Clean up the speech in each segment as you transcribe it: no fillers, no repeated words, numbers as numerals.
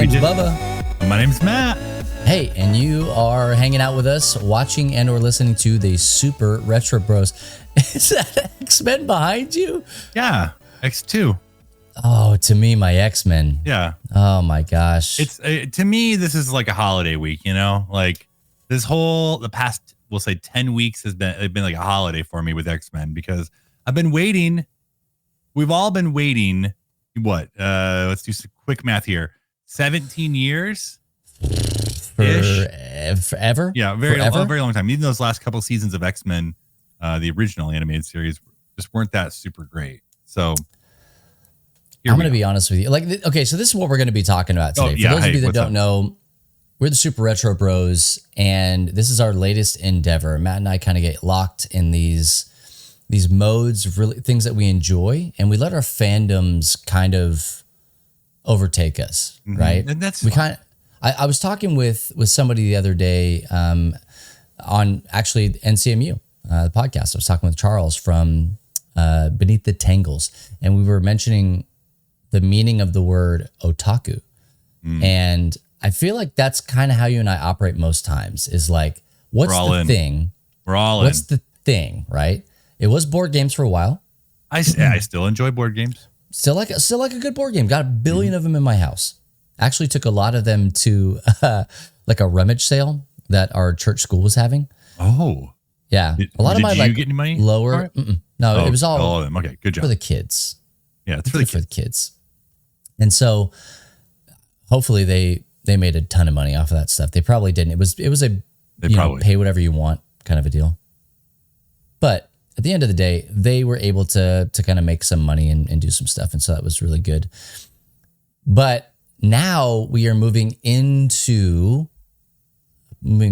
name's did. Bubba. My name's Matt. Hey, and you are hanging out with us, watching and or listening to the Super Retro Bros. Is that X-Men behind you? Yeah, X2. Oh, to me, my X-Men. Yeah. Oh my gosh. It's to me, this is like a holiday week, you know? Like the past, we'll say 10 weeks it's been like a holiday for me with X-Men because I've been waiting. We've all been waiting. What? Let's do some quick math here. 17 years? Forever? Yeah, a very long time. Even those last couple seasons of X-Men, the original animated series, just weren't that super great. So I'm going to be honest with you. Okay, so this is what we're going to be talking about today. For those of you that don't know, we're the Super Retro Bros, and this is our latest endeavor. Matt and I kind of get locked in these modes, really things that we enjoy, and we let our fandoms kind of overtake us, right? And that's I was talking with somebody the other day on actually NCMU, the podcast. I was talking with Charles from Beneath the Tangles, and we were mentioning the meaning of the word otaku. And I feel like that's kind of how you and I operate most times is like, what's the thing? We're all in. What's the thing, right? It was board games for a while. I still enjoy board games. Still like a good board game. Got a billion of them in my house. Actually took a lot of them to like a rummage sale that our church school was having. Oh. Yeah. A lot of my like get any money lower. No, it was all of them. Okay, good job. For the kids. Yeah, it's for the kids. And so hopefully they made a ton of money off of that stuff. They probably didn't. It was a pay whatever you want kind of a deal. But at the end of the day, they were able to kind of make some money and do some stuff. And so that was really good. But now we are moving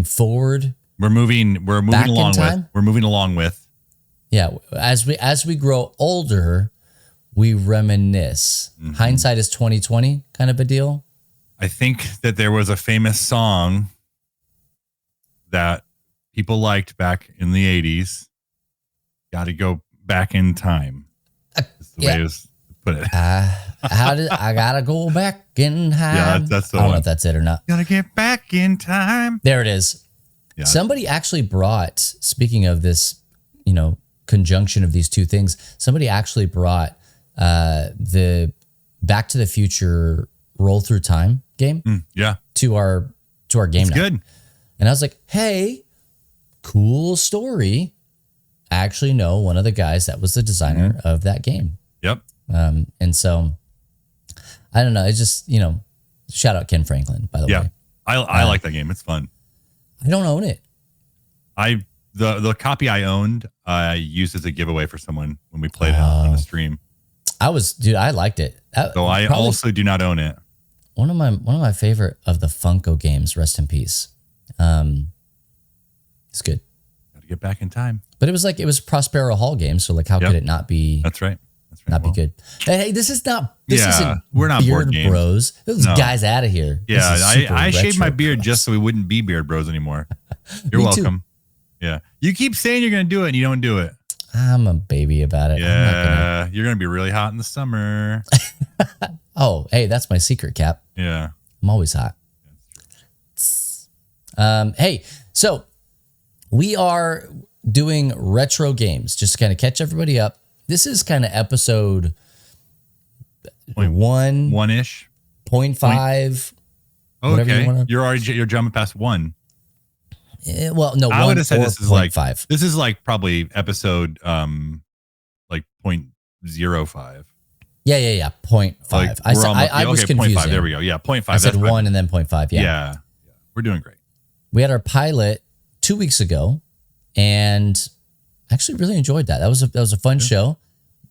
forward. We're moving along with. Yeah. As we grow older, we reminisce. Hindsight is 20/20 kind of a deal. I think that there was a famous song that people liked back in the 80s. Got to go back in time. That's the way it was put it. I gotta go back in time? Yeah, that's the one. I don't know if that's it or not. Gotta get back in time. There it is. Yeah. Somebody actually brought, speaking of this, conjunction of these two things, somebody actually brought the Back to the Future roll through time game to our game night. Good. And I was like, hey, cool story. I actually know one of the guys that was the designer of that game. Yep. And so I don't know. It's just, shout out Ken Franklin, by the way. I like that game. It's fun. I don't own it. The copy I owned, I used as a giveaway for someone when we played it on the stream. I liked it. So I also do not own it. One of my favorite of the Funko games, rest in peace. It's good. Got to get back in time. But it was Prospero Hall game, so how could it not be? That's right. Not be good. Hey, this isn't we're not Beard board games. Bros. Those guys out of here. Yeah, I shaved my beard just so we wouldn't be Beard Bros anymore. You're welcome. Too. Yeah. You keep saying you're going to do it and you don't do it. I'm a baby about it. Yeah. You're going to be really hot in the summer. Oh, hey, that's my secret, Cap. Yeah. I'm always hot. Hey, so we are doing retro games just to kind of catch everybody up. This is kind of episode 1-ish. 0.5. Okay. You're jumping past 1. Well, no, I would have said this is 0.5. This is like probably episode like 0.05. Yeah. 0.5. Like I was confused. 0.5. There we go. Yeah, 0.5. I said 1 and then 0.5. Yeah. We're doing great. We had our pilot 2 weeks ago, and I actually really enjoyed that. That was a fun show.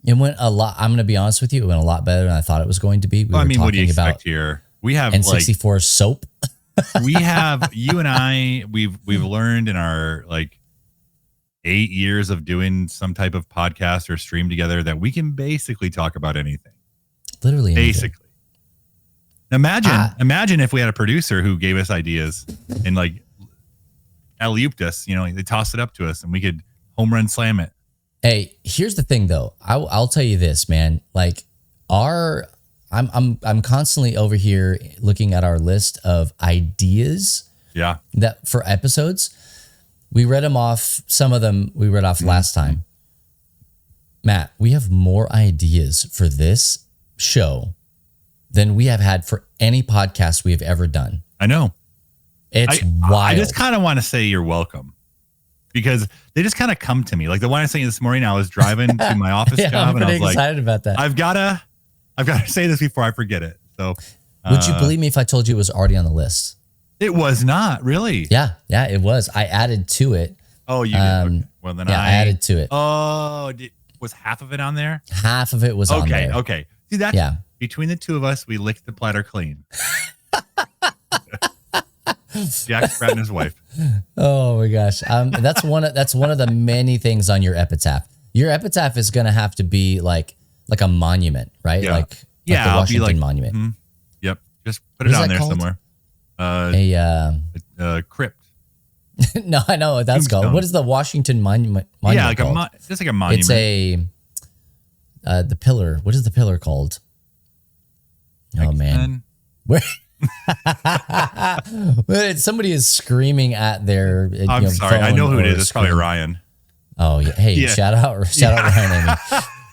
It went a lot. I'm going to be honest with you. It went a lot better than I thought it was going to be. What do you expect here? We have N64 soap. We have you and I. We've learned in our 8 years of doing some type of podcast or stream together that we can basically talk about anything. Literally, basically. Imagine if we had a producer who gave us ideas and alley-ooped us. They tossed it up to us and we could home run slam it. Hey, here's the thing though. I'll tell you this, man. Our I'm constantly over here looking at our list of ideas Yeah. that for episodes. We read them off. Some of them we read off last time. Matt, we have more ideas for this show than we have had for any podcast we have ever done. I know. It's wild. I just kind of want to say you're welcome because they just kind of come to me. Like the one I sent you this morning, I was driving to my office Yeah, job I'm and I pretty was excited like, about that. I've got to say this before I forget it. So would you believe me if I told you it was already on the list? it was not really. Yeah, it was. I added to it. Oh, you did. Okay. Well, then I added to it. Oh, was half of it on there? Half of it was on there. Okay. See, that's between the two of us, we licked the platter clean. Jack Pratt and his wife. Oh my gosh. That's one of the many things on your epitaph. Your epitaph is going to have to be like a monument, right? Yeah. Like the Washington Monument. Mm-hmm. Yep. Just put it on there called? somewhere. Crypt. No, I know what that's called. What is the Washington Monument Yeah, like called? just like a monument. It's the pillar. What is the pillar called? Oh man. Where somebody is screaming at their I'm sorry. I know who it is. It's probably Ryan. Oh yeah. Hey, shout out Ryan.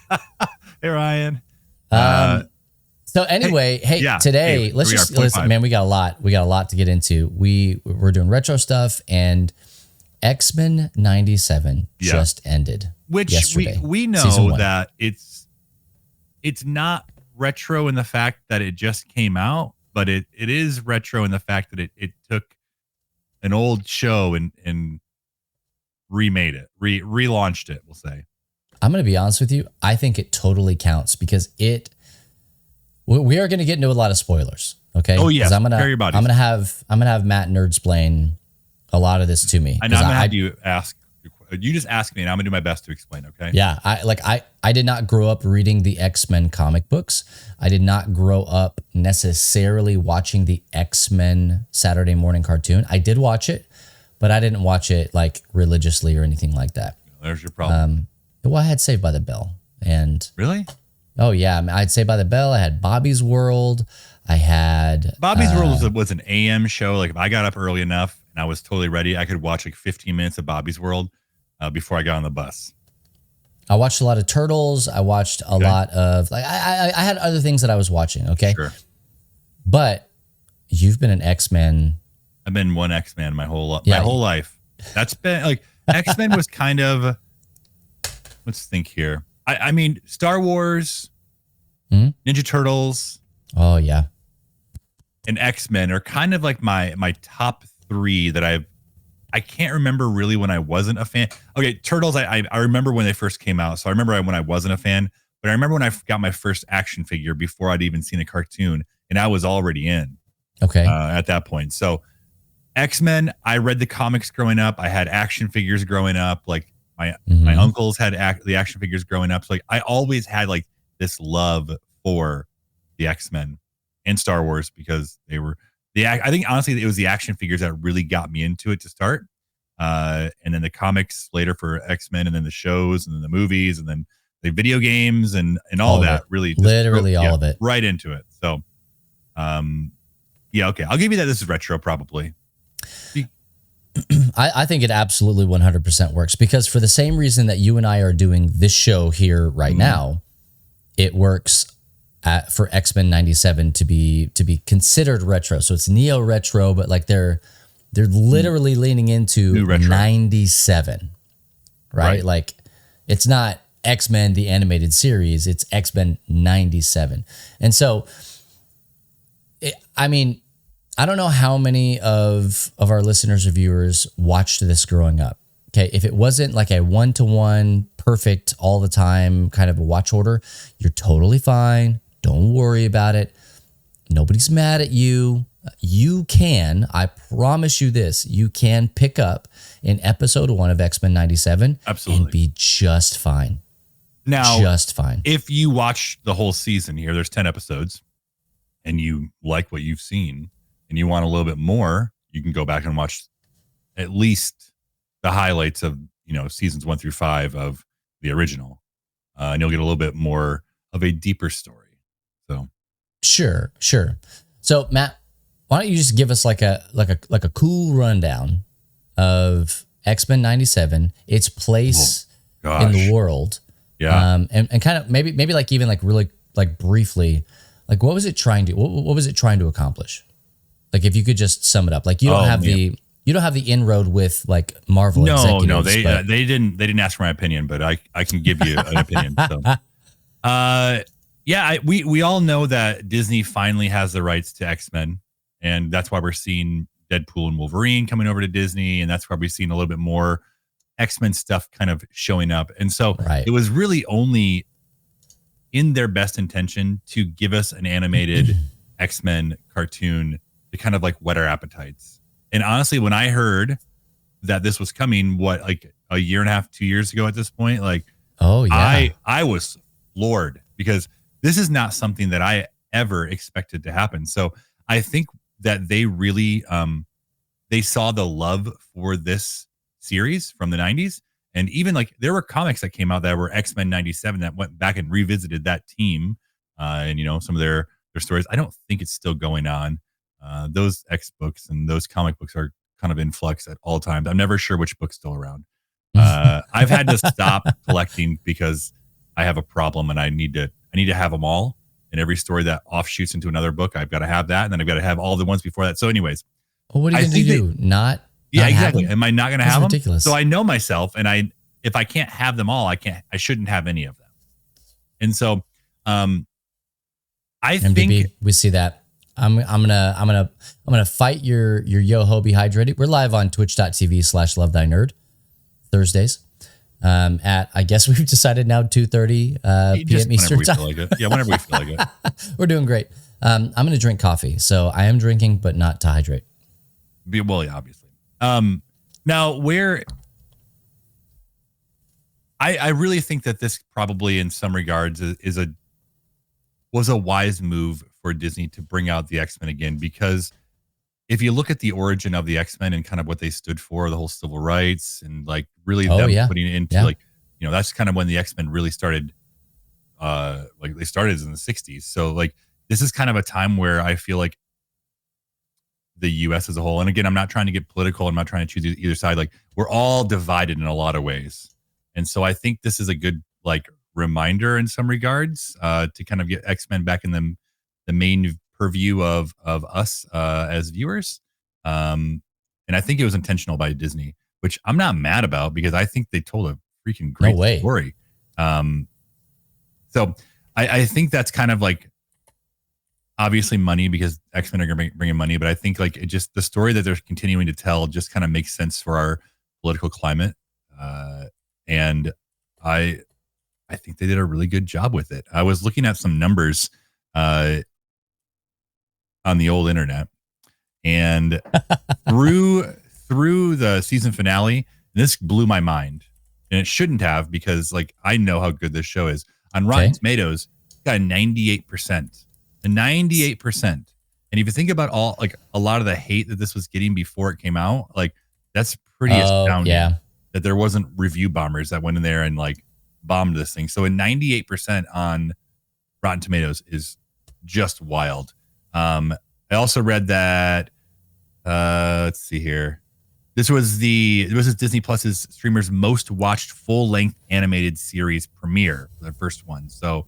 Amy. Hey Ryan. So anyway, today let's listen, man. We got a lot to get into. We're doing retro stuff, and X-Men '97 just ended. Which yesterday, we know that it's not retro in the fact that it just came out, but it is retro in the fact that it took an old show and remade it, relaunched it, we'll say. I'm going to be honest with you. I think it totally counts because we are going to get into a lot of spoilers. Okay. Oh yeah. I'm going to have Matt nerdsplain a lot of this to me. I know. I'm going to have you ask. You just ask me, and I'm gonna do my best to explain. Okay. Yeah, I did not grow up reading the X-Men comic books. I did not grow up necessarily watching the X-Men Saturday morning cartoon. I did watch it, but I didn't watch it like religiously or anything like that. There's your problem. Well, I had Saved by the Bell, and really, oh yeah, I had Saved by the Bell. I had Bobby's World. I had Bobby's World was an AM show. Like if I got up early enough and I was totally ready, I could watch like 15 minutes of Bobby's World. Before I got on the bus. I watched a lot of Turtles. I watched a lot of I had other things that I was watching. Okay. Sure. But you've been an X-Men. I've been one X-Men my whole life. That's been like X-Men was kind of, let's think here. I mean, Star Wars, Ninja Turtles. Oh yeah. And X-Men are kind of like my top three that I can't remember really when I wasn't a fan. Okay, Turtles, I remember when they first came out. So I remember when I wasn't a fan, but I remember when I got my first action figure before I'd even seen a cartoon, and I was already in. Okay. At that point. So X-Men, I read the comics growing up. I had action figures growing up. Like my uncles had the action figures growing up. So like I always had like this love for the X-Men and Star Wars because they were I think honestly it was the action figures that really got me into it to start, and then the comics later for X-Men, and then the shows, and then the movies, and then the video games, and all that. Really, literally all of it, right into it. So, okay, I'll give you that. This is retro, probably. I think it absolutely 100% works because for the same reason that you and I are doing this show here right now, it works. For X-Men '97 to be considered retro, so it's neo retro, but like they're literally leaning into 97, right? Like it's not X-Men the animated series; it's X-Men '97, and so I mean, I don't know how many of our listeners or viewers watched this growing up. Okay, if it wasn't like a 1-to-1 perfect all the time kind of a watch order, you're totally fine. Don't worry about it. Nobody's mad at you. You can, I promise you this, you can pick up in episode 1 of X-Men '97 and be just fine. Now, just fine. If you watch the whole season here, there's 10 episodes, and you like what you've seen, and you want a little bit more, you can go back and watch at least the highlights of seasons 1 through 5 of the original, and you'll get a little bit more of a deeper story. So Sure, sure. So Matt, why don't you just give us like a cool rundown of X-Men 97, its place in the world. Yeah. And kind of maybe like even like really like briefly, like what was it trying to what was it trying to accomplish? Like if you could just sum it up. Like you don't have the inroad with like Marvel executives. No, they didn't ask for my opinion, but I can give you an opinion. So yeah, we all know that Disney finally has the rights to X-Men, and that's why we're seeing Deadpool and Wolverine coming over to Disney, and that's why we've seen a little bit more X-Men stuff kind of showing up. And so it was really only in their best intention to give us an animated X-Men cartoon to kind of like whet our appetites. And honestly, when I heard that this was coming, like a year and a half, 2 years ago at this point, like, I was floored because this is not something that I ever expected to happen. So I think that they really, they saw the love for this series from the 90s. And even like there were comics that came out that were X-Men 97 that went back and revisited that team. And, some of their stories. I don't think it's still going on. Those X books and those comic books are kind of in flux at all times. I'm never sure which book's still around. I've had to stop collecting because I have a problem and I need to have them all. And every story that offshoots into another book, I've got to have that. And then I've got to have all the ones before that. So anyways. Well, what are you going to do? Not exactly. Am I not going to have ridiculous. them? So I know myself, and if I can't have them all, I shouldn't have any of them. And so, I think we see that. I'm gonna fight your yo-ho be hydrated. We're live on twitch.tv/lovethynerd Thursdays. At I guess we've decided now 2:30 p.m. Eastern time. Like it. Yeah, whenever we feel like it. We're doing great. I'm gonna drink coffee, so I am drinking, but not to hydrate. Well, yeah, obviously. Now where I really think that this probably in some regards was a wise move for Disney to bring out the X-Men again, because if you look at the origin of the X-Men and kind of what they stood for, the whole civil rights and like really putting it into like, that's kind of when the X-Men really started, like they started in the 60s. So like, this is kind of a time where I feel like the US as a whole, and again, I'm not trying to get political. I'm not trying to choose either side. Like we're all divided in a lot of ways. And so I think this is a good like reminder in some regards to kind of get X-Men back in the main purview of us as viewers. And I think it was intentional by Disney, which I'm not mad about because I think they told a freaking great story. So I think that's kind of like obviously money because X-Men are going to bring in money, but I think like it just the story that they're continuing to tell just kind of makes sense for our political climate. And I think they did a really good job with it. I was looking at some numbers on the old internet, and through the season finale, this blew my mind, and it shouldn't have because like I know how good this show is. On Rotten Tomatoes, it's got a 98%, a 98%. And if you think about all like a lot of the hate that this was getting before it came out, like that's pretty astounding. Yeah. That there wasn't review bombers that went in there and like bombed this thing. So a 98% on Rotten Tomatoes is just wild. I also read that let's see here. This was Disney Plus's streamers' most watched full-length animated series premiere, the first one. So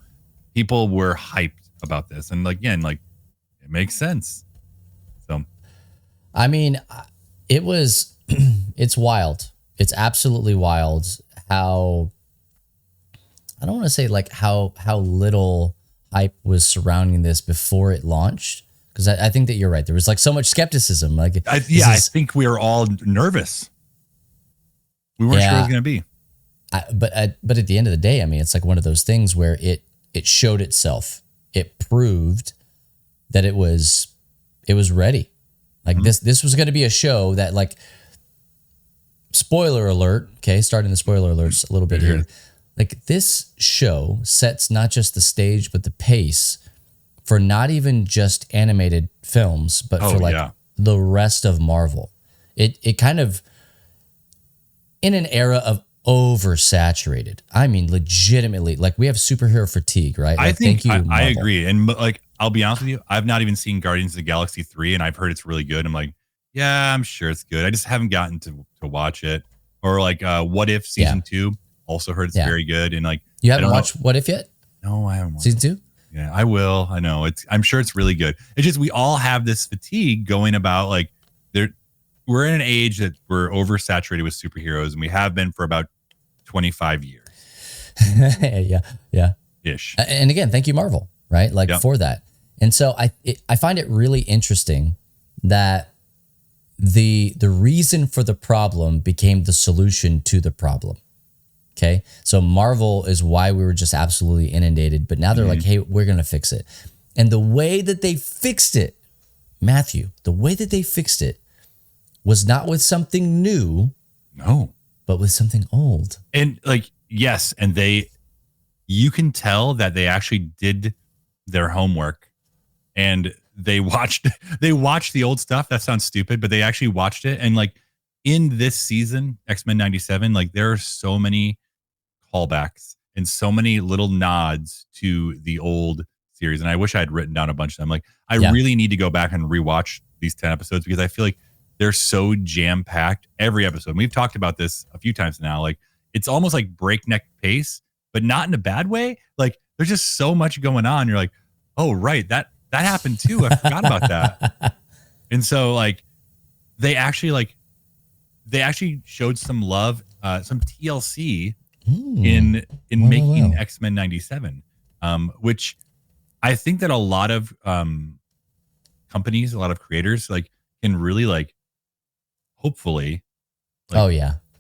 people were hyped about this, and again, like it makes sense. So, I mean, it's wild. It's absolutely wild how I don't want to say like how little hype was surrounding this before it launched. Because I think that you're right. There was like so much skepticism. Like, I think we were all nervous. We weren't sure it was going to be. But at the end of the day, I mean, it's like one of those things where it showed itself. It proved that it was ready. Like this was going to be a show that like, spoiler alert. Okay, starting the spoiler alerts a little bit here. Like this show sets not just the stage but the pace for not even just animated films, but for like the rest of Marvel. It kind of, in an era of oversaturated. I mean, legitimately, like we have superhero fatigue, right? I Like, think thank you, I Marvel. agree. And like, I'll be honest with you, I've not even seen Guardians of the Galaxy 3, and I've heard it's really good. I'm like, yeah, I'm sure it's good. I just haven't gotten to watch it. Or like What If Yeah, season 2, also heard it's yeah. very good. And like, You I haven't don't know. watched What If yet? No, I haven't watched Season it. 2? Yeah, I will. I know. I'm sure it's really good. It's just we all have this fatigue going about like there we're in an age that we're oversaturated with superheroes, and we have been for about 25 years Yeah, yeah. ish. And again, thank you, Marvel, right? Like Yep. for that. And so I find it really interesting that the reason for the problem became the solution to the problem. Okay. So Marvel is why we were just absolutely inundated, but now they're like, hey, we're going to fix it. And the way that they fixed it, Matthew, the way that they fixed it was not with something new, No. but with something old. And like, yes, and you can tell that they actually did their homework, and they watched the old stuff. That sounds stupid, but they actually watched it. And like in this season, X-Men 97, like there are so many callbacks and so many little nods to the old series. And I wish I had written down a bunch of them. Like I Yeah. really need to go back and rewatch these 10 episodes because I feel like they're so jam packed every episode. And we've talked about this a few times now. Like it's almost like breakneck pace, but not in a bad way. Like there's just so much going on. You're like, oh, right. That happened too. I forgot about that. And so like they actually showed some love, some TLC in making X-Men 97, which I think that a lot of companies, a lot of creators like can really like hopefully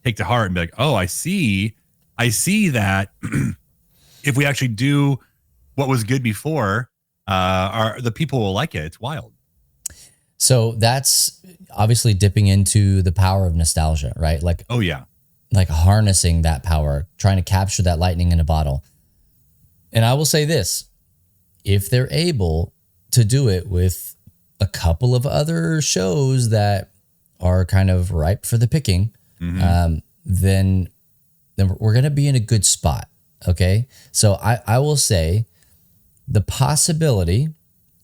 take to heart and be like, oh, I see that if we actually do what was good before, the people will like it. It's wild. So that's obviously dipping into the power of nostalgia, right? Like, oh yeah, like harnessing that power, trying to capture that lightning in a bottle. And I will say this, if they're able to do it with a couple of other shows that are kind of ripe for the picking, then we're going to be in a good spot. Okay. So I will say the possibility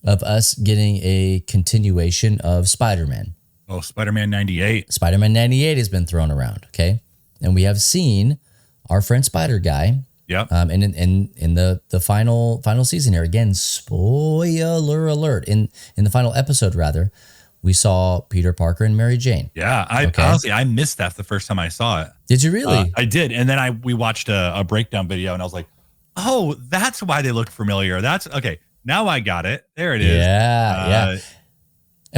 of us getting a continuation of Spider-Man. Oh, Spider-Man 98. Spider-Man 98 has been thrown around. Okay. And we have seen our friend Spider Guy. Yep. In the final season here, again, spoiler alert, in the final episode rather, we saw Peter Parker and Mary Jane. Yeah, honestly I missed that the first time I saw it. Did you really? I did, and then we watched a breakdown video, and I was like, oh, that's why they look familiar. That's okay. Now I got it. There it is. Yeah.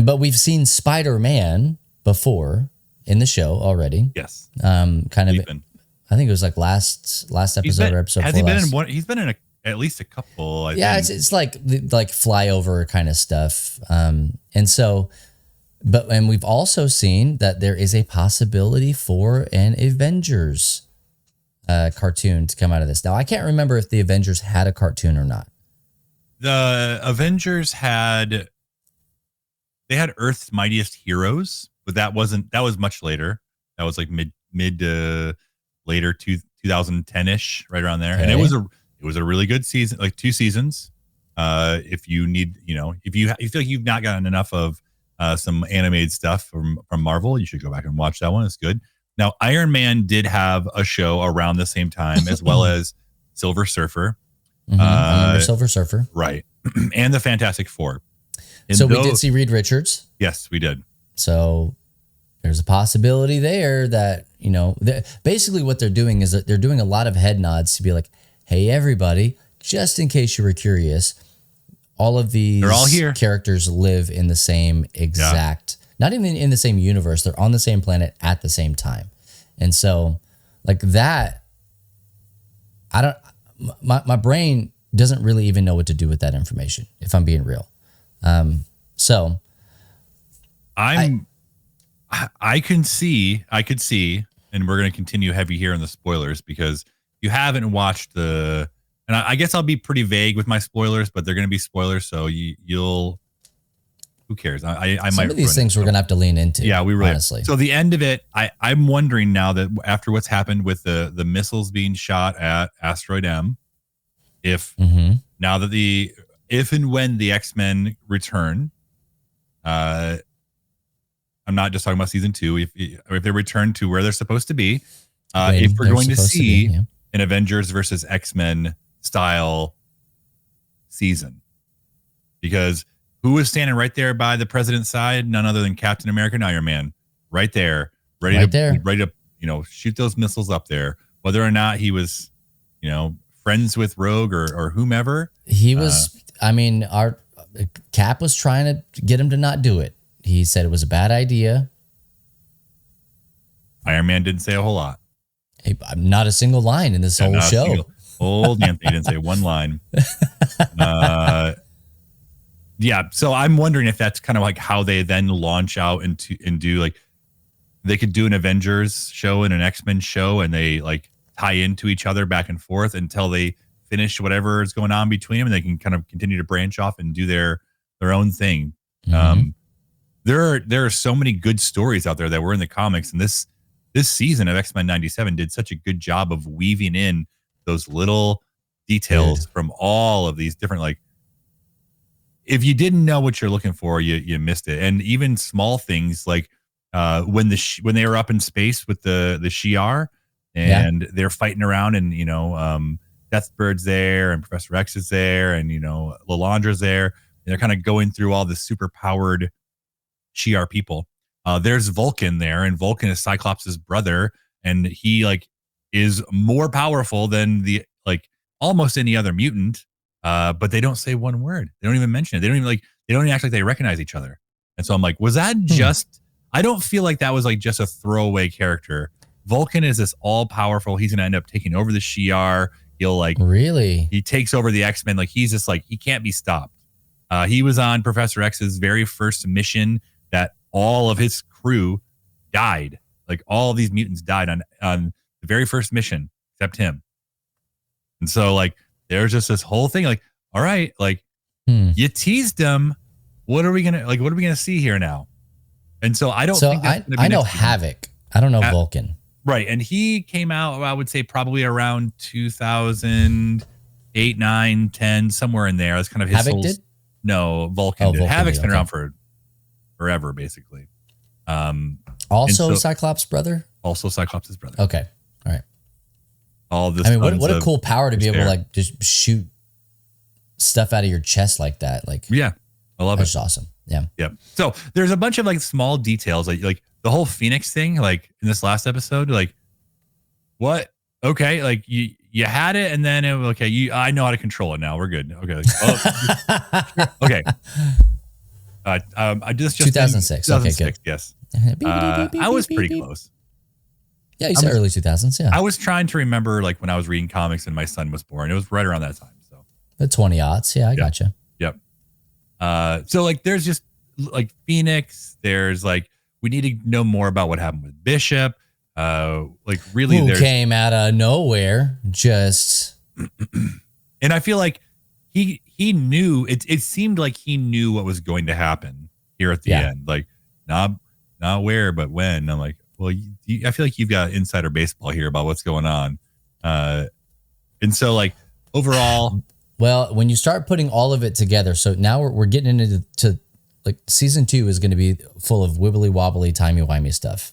But we've seen Spider-Man before in the show already. Yes. Kind of. I think it was like last episode or episode. Has he been in one? He's been in at least a couple. I think. It's like flyover kind of stuff. And so, and we've also seen that there is a possibility for an Avengers cartoon to come out of this. Now, I can't remember if the Avengers had a cartoon or not. The Avengers had Earth's Mightiest Heroes, but that was much later. That was like mid to later 2010-ish, right around there. Okay. And it was a really good season, like 2 seasons. If you need, if you feel like you've not gotten enough of some animated stuff from Marvel, you should go back and watch that one. It's good. Now, Iron Man did have a show around the same time, as well as Silver Surfer. I remember Silver Surfer. Right. And the Fantastic Four. And so we did see Reed Richards. Yes, we did. So there's a possibility there that, basically what they're doing is that they're doing a lot of head nods to be like, hey, everybody, just in case you were curious, all of these they're all here. Characters live in the same exact, not even in the same universe. They're on the same planet at the same time. And so like that, my brain doesn't really even know what to do with that information, if I'm being real. So I could see, and we're going to continue heavy here in the spoilers because you haven't watched and I guess I'll be pretty vague with my spoilers, but they're going to be spoilers. So you'll who cares? I might Some of these ruin things it, we're going to have to lean into. yeah, we really honestly. So the end of it, I'm wondering now that after what's happened with the missiles being shot at Asteroid M, if now that if and when the X-Men return, I'm not just talking about season 2, if they return to where they're supposed to be, if we're going to see an Avengers versus X-Men style season, because who was standing right there by the president's side? None other than Captain America and Iron Man, right there, ready to shoot those missiles up there. Whether or not he was, friends with Rogue or whomever, he was. I mean, our Cap was trying to get him to not do it. He said it was a bad idea. Iron Man didn't say a whole lot. Hey, not a single line in this whole show. Old Anthony didn't say one line. Yeah, so I'm wondering if that's kind of like how they then launch out and do like they could do an Avengers show and an X-Men show, and they like tie into each other back and forth until they finish whatever is going on between them, and they can kind of continue to branch off and do their own thing. There are so many good stories out there that were in the comics, and this season of X-Men 97 did such a good job of weaving in those little details from all of these different, like, if you didn't know what you're looking for, you missed it. And even small things like when they were up in space with the Shi'ar and they're fighting around, and Deathbird's there and Professor X is there, and Lalandra's there, and they're kind of going through all the super powered Shi'ar people. There's Vulcan there, and Vulcan is Cyclops' brother, and he is more powerful than almost any other mutant. But they don't say one word. They don't even mention it. They don't even act like they recognize each other. And so I'm like, was that just, I don't feel like that was just a throwaway character. Vulcan is this all powerful. He's going to end up taking over the Shi'ar. He'll he takes over the X-Men. He's just he can't be stopped. He was on Professor X's very first mission that all of his crew died. All of these mutants died on the very first mission, except him. And so there's just this whole thing all right, you teased them. What are we gonna see here now? And so I don't think that's gonna be I know Havoc. I don't know Vulcan. Right. And he came out, I would say probably around 2008, 9, 10, somewhere in there. That's kind of his Havoc did? No, Vulcan did. Vulcan Havoc's did, been around for forever, basically. Also Cyclops' brother? Also Cyclops' brother. Okay. All right. All this. I mean, what a cool power to be able to just shoot stuff out of your chest like that. Yeah, I love it. That's awesome. Yeah. Yep. So there's a bunch of small details, like the whole Phoenix thing, in this last episode, what? Okay, you had it, and then I know how to control it now. We're good. Okay. Okay. I just 2006. Okay, good. Yes. I was pretty close. Yeah, you said early 2000s. Yeah. I was trying to remember when I was reading comics and my son was born. It was right around that time. So the 20-aughts. Yeah, I gotcha. Yep. So there's just Phoenix. There's we need to know more about what happened with Bishop. Really, who came out of nowhere, just. And I feel he knew it seemed like he knew what was going to happen here at the end. Not where, but when. I'm like, well, I feel like you've got insider baseball here about what's going on. And so overall. Well, when you start putting all of it together, so now we're getting into season 2 is going to be full of wibbly wobbly, timey-wimey stuff.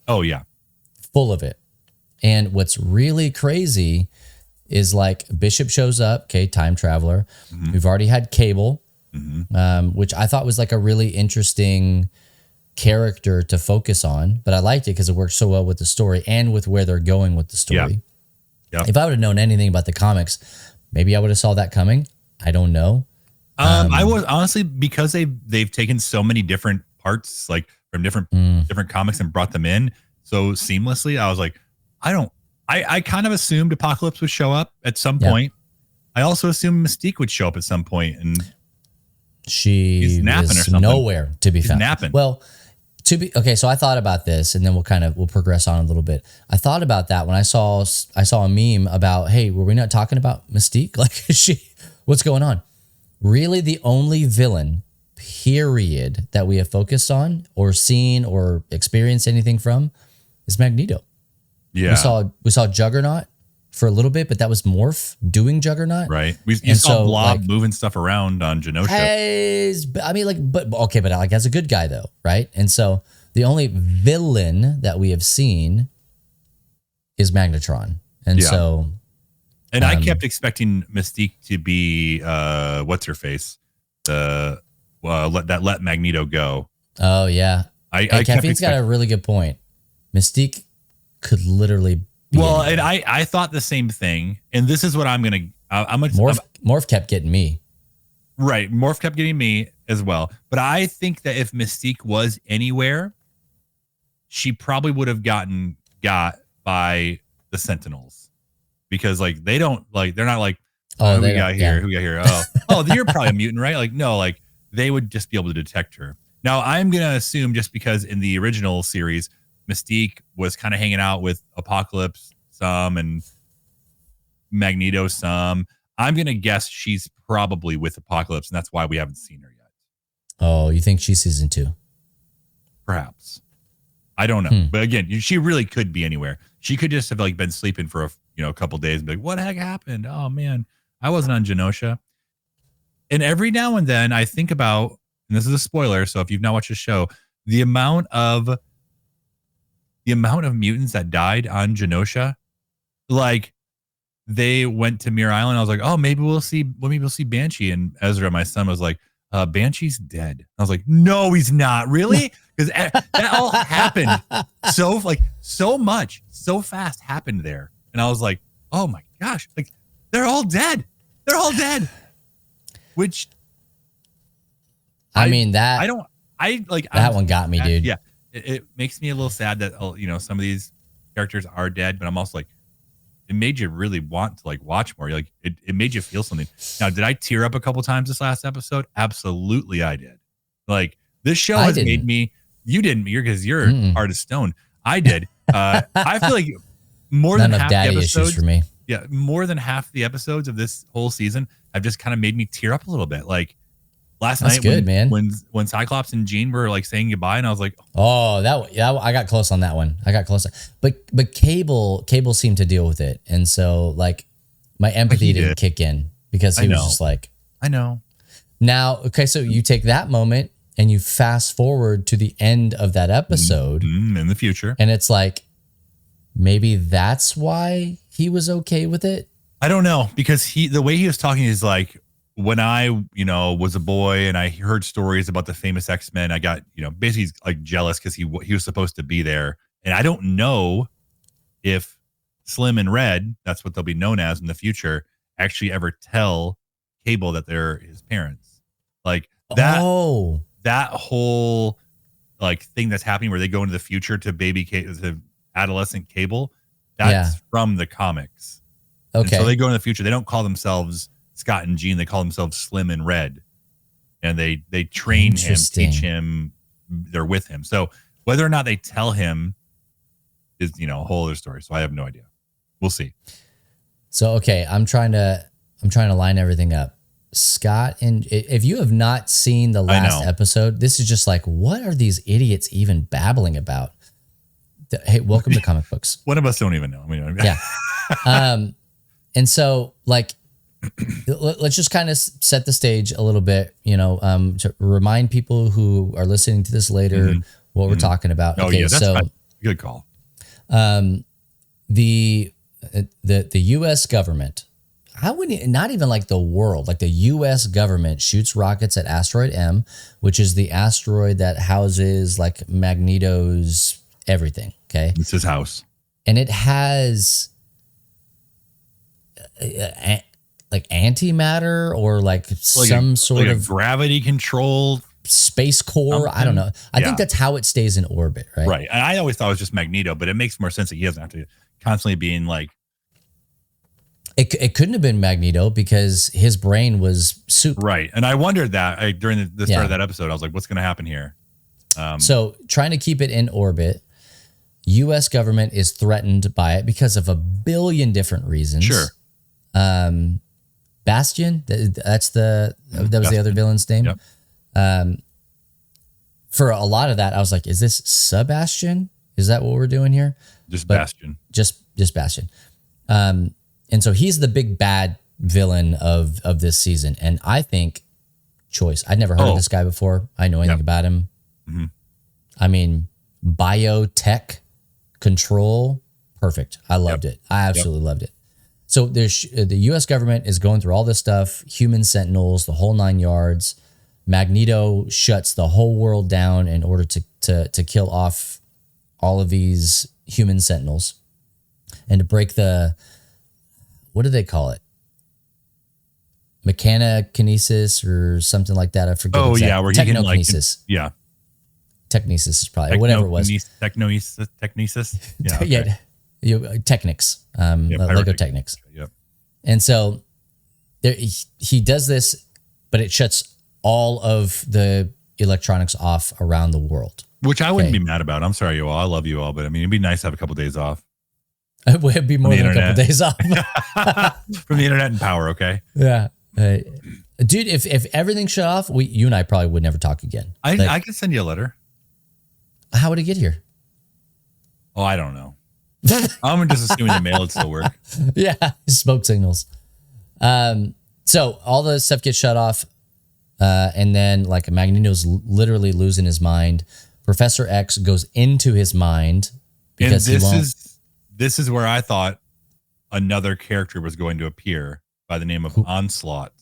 Oh yeah. Full of it. And what's really crazy is Bishop shows up, okay, time traveler. Mm-hmm. We've already had Cable, which I thought was a really interesting character to focus on, but I liked it because it worked so well with the story and with where they're going with the story. Yeah. If I would have known anything about the comics, maybe I would have saw that coming. I don't know. I was honestly, because they've taken so many different parts from different comics and brought them in so seamlessly. I was I kind of assumed Apocalypse would show up at some point. I also assumed Mystique would show up at some point, and she's napping or something. Nowhere to be found. Napping. Well, okay, so I thought about this, and then we'll progress on a little bit. I thought about that when I saw a meme about, hey, were we not talking about Mystique? What's going on? Really, the only villain period, that we have focused on or seen or experienced anything from is Magneto. Yeah. We saw Juggernaut for a little bit, but that was Morph doing Juggernaut. Right. You saw Blob moving stuff around on Genosha. But like as a good guy though, right? And so the only villain that we have seen is Magnetron. And so and I kept expecting Mystique to be what's her face? Let Magneto go. Oh yeah. Caffeine's got a really good point. Mystique could literally be and anywhere. I thought the same thing. And this is what Morph kept getting me. Right. Morph kept getting me as well. But I think that if Mystique was anywhere, she probably would have got by the Sentinels. Because like they're not like, who we got here? Oh, you're probably a mutant, right? Like, no, like they would just be able to detect her. Now I'm gonna assume just because in the original series, Mystique was kind of hanging out with Apocalypse some and Magneto some. I'm gonna guess she's probably with Apocalypse, and that's why we haven't seen her yet. Oh, you think she's season 2? Perhaps. I don't know. But again, she really could be anywhere. She could just have like been sleeping for a couple days and be like, what the heck happened? Oh man, I wasn't on Genosha. And every now and then I think about, and this is a spoiler, so if you've not watched the show, the amount of mutants that died on Genosha, like they went to Muir Island. I was like, oh, maybe we'll see Banshee. And Ezra, my son, was like, Banshee's dead. I was like, no, he's not. Really? Because that all happened so much, so fast happened there. And I was like, oh my gosh, like they're all dead. They're all dead. Which that one got me, dude. Yeah. It makes me a little sad that, some of these characters are dead, but I'm also like, it made you really want to like watch more. Like it made you feel something. Now, did I tear up a couple times this last episode? Absolutely, I did. Like this show has made me. You didn't, because you're hard as stone. I did. I feel like more than half the episodes for me. Yeah, more than half the episodes of this whole season have just kind of made me tear up a little bit. Like last night, when Cyclops and Jean were like saying goodbye, and I was like, "Oh, I got close on that one. I got close, but Cable seemed to deal with it, and so like my empathy didn't kick in because he was just like, I know." Now, okay, so you take that moment and you fast forward to the end of that episode in the future, and it's like maybe that's why he was okay with it. I don't know, because the way he was talking is like, when I, was a boy and I heard stories about the famous X-Men, I got, basically like jealous because he was supposed to be there. And I don't know if Slim and Red, that's what they'll be known as in the future, actually ever tell Cable that they're his parents. Like that whole like thing that's happening where they go into the future to adolescent Cable, that's from the comics. Okay. And so they go in the future. They don't call themselves Scott and Jean. They call themselves Slim and Red, and they train him, teach him. They're with him. So whether or not they tell him is a whole other story. So I have no idea. We'll see. So okay, I'm trying to line everything up. Scott, and if you have not seen the last episode, this is just like, what are these idiots even babbling about? Hey, welcome to comic books. One of us don't even know. Yeah. And so like, let's just kind of set the stage a little bit, to remind people who are listening to this later what we're talking about. Oh, okay, yeah, that's fine. Good call. The U.S. government, not even like the world, like the U.S. government shoots rockets at asteroid M, which is the asteroid that houses like Magneto's everything. Okay, it's his house, and it has like antimatter or like some sort of gravity controlled space core. Something. I don't know. I think that's how it stays in orbit, right? Right. And I always thought it was just Magneto, but it makes more sense that he doesn't have to constantly being like. It couldn't have been Magneto because his brain was soup. Right. And I wondered that during the start of that episode. I was like, what's going to happen here? So trying to keep it in orbit, U.S. government is threatened by it because of a billion different reasons. Sure. Bastion, that was the other villain's name. Yep. For a lot of that, I was like, is this Sebastian? Is that what we're doing here? Just But Bastion. Just Bastion. And so he's the big bad villain of this season. And I think choice. I'd never heard of this guy before. I know anything about him. Mm-hmm. I mean, biotech control. Perfect. I loved it. I absolutely loved it. So there's the U.S. government is going through all this stuff, human sentinels, the whole 9 yards. Magneto shuts the whole world down in order to kill off all of these human sentinels and to break the, what do they call it? Mechanokinesis or something like that. I forget. Oh, yeah. Where Technokinesis. Yeah. Technesis is probably, whatever it was. Technokinesis. Yeah. Okay. Technics. Lego Technics. Yep. And so there, he does this, but it shuts all of the electronics off around the world. Which I wouldn't be mad about. I'm sorry, you all. I love you all, but I mean, it'd be nice to have a couple of days off. It would be more than a couple of days off. From the internet and power, okay? Yeah. Dude, if everything shut off, you and I probably would never talk again. I can send you a letter. How would it get here? Oh, I don't know. I'm just assuming the mail would still work. Yeah, smoke signals. So all the stuff gets shut off. And then like Magneto's literally losing his mind. Professor X goes into his mind because this is where I thought another character was going to appear by the name of Onslaught.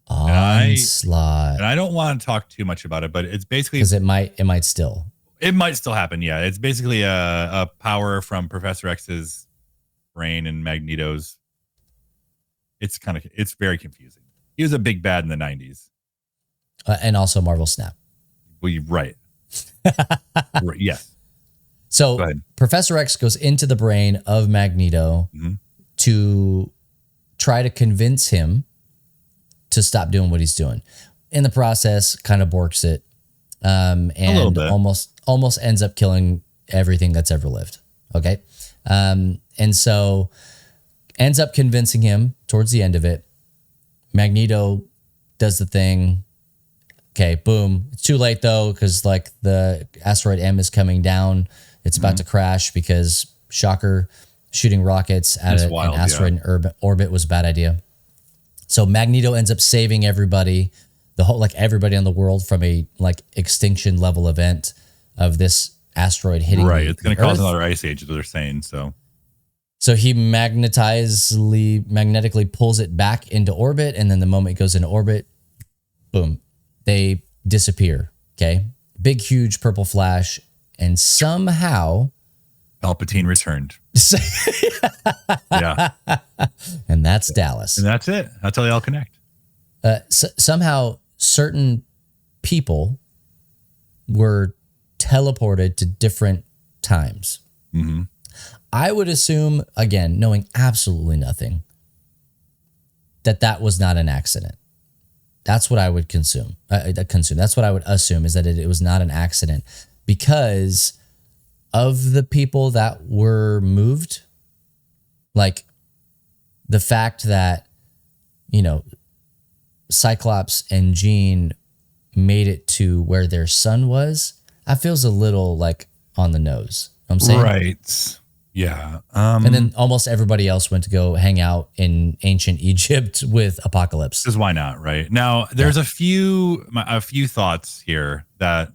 Onslaught. And I don't want to talk too much about it, but it's basically because it might still happen. Yeah, it's basically a power from Professor X's brain and Magneto's. It's very confusing. He was a big bad in the 90s. And also Marvel Snap. Well, right. Right. Yes. So Professor X goes into the brain of Magneto to try to convince him to stop doing what he's doing. In the process, kind of borks it. And almost ends up killing everything that's ever lived. Okay. And so ends up convincing him towards the end of it. Magneto does the thing. Okay, boom. It's too late though, because like the asteroid M is coming down. It's about to crash because shocker, shooting rockets at an asteroid in orbit was a bad idea. So Magneto ends up saving everybody, everybody in the world from a extinction level event of this asteroid hitting. Right, it's going to cause another ice age, is what they're saying. So he magnetically pulls it back into orbit, and then the moment it goes into orbit, boom, they disappear. Okay, big, huge purple flash, and somehow Palpatine returned. Yeah, and that's Dallas, and that's it. That's how they all connect. Somehow, certain people were teleported to different times. Mm-hmm. I would assume, again, knowing absolutely nothing, that was not an accident. That's what I would consume. That's what I would assume, is that it was not an accident because of the people that were moved. Like the fact that, Cyclops and Jean made it to where their son was, that feels a little on the nose. You know what I'm saying? Right. Yeah. And then almost everybody else went to go hang out in ancient Egypt with Apocalypse. Because why not? Right. Now, there's a few thoughts here that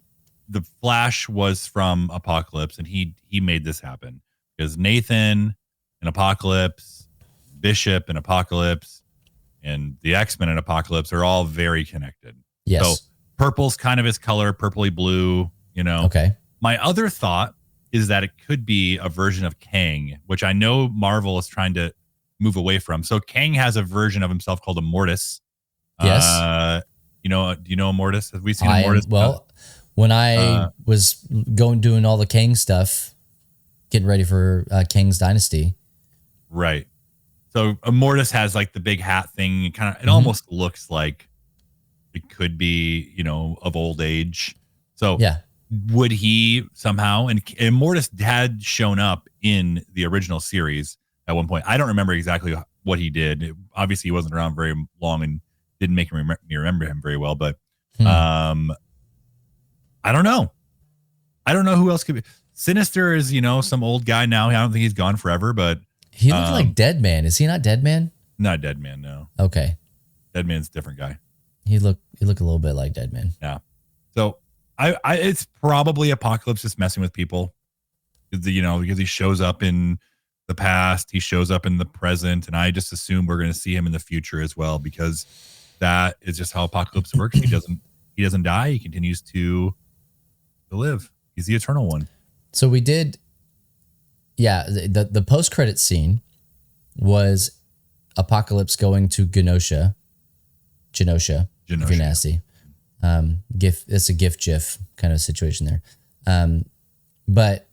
the Flash was from Apocalypse, and he made this happen because Nathan and Apocalypse, Bishop and Apocalypse, and the X-Men and Apocalypse are all very connected. Yes. So purple's kind of his color, purpley blue, Okay. My other thought is that it could be a version of Kang, which I know Marvel is trying to move away from. So Kang has a version of himself called Immortus. Yes. Do you know Immortus? Have we seen Immortus? Well, when I was doing all the Kang stuff, getting ready for Kang's Dynasty. Right. So Immortus has the big hat thing. It almost looks like it could be, of old age. So yeah. Would he somehow, and Immortus had shown up in the original series at one point. I don't remember exactly what he did. Obviously, he wasn't around very long and didn't make me remember him very well. But I don't know. I don't know who else could be. Sinister is, some old guy now. I don't think he's gone forever, but He looked like Dead Man. Is he not Dead Man? Not Dead Man, no. Okay. Dead Man's a different guy. He looked a little bit like Dead Man. Yeah. So I it's probably Apocalypse just messing with people. Because he shows up in the past, he shows up in the present, and I just assume we're going to see him in the future as well, because that is just how Apocalypse works. He doesn't die. He continues to live. He's the eternal one. So we did, the post-credit scene was Apocalypse going to Genosha, if you're nasty. It's a GIF kind of situation there. But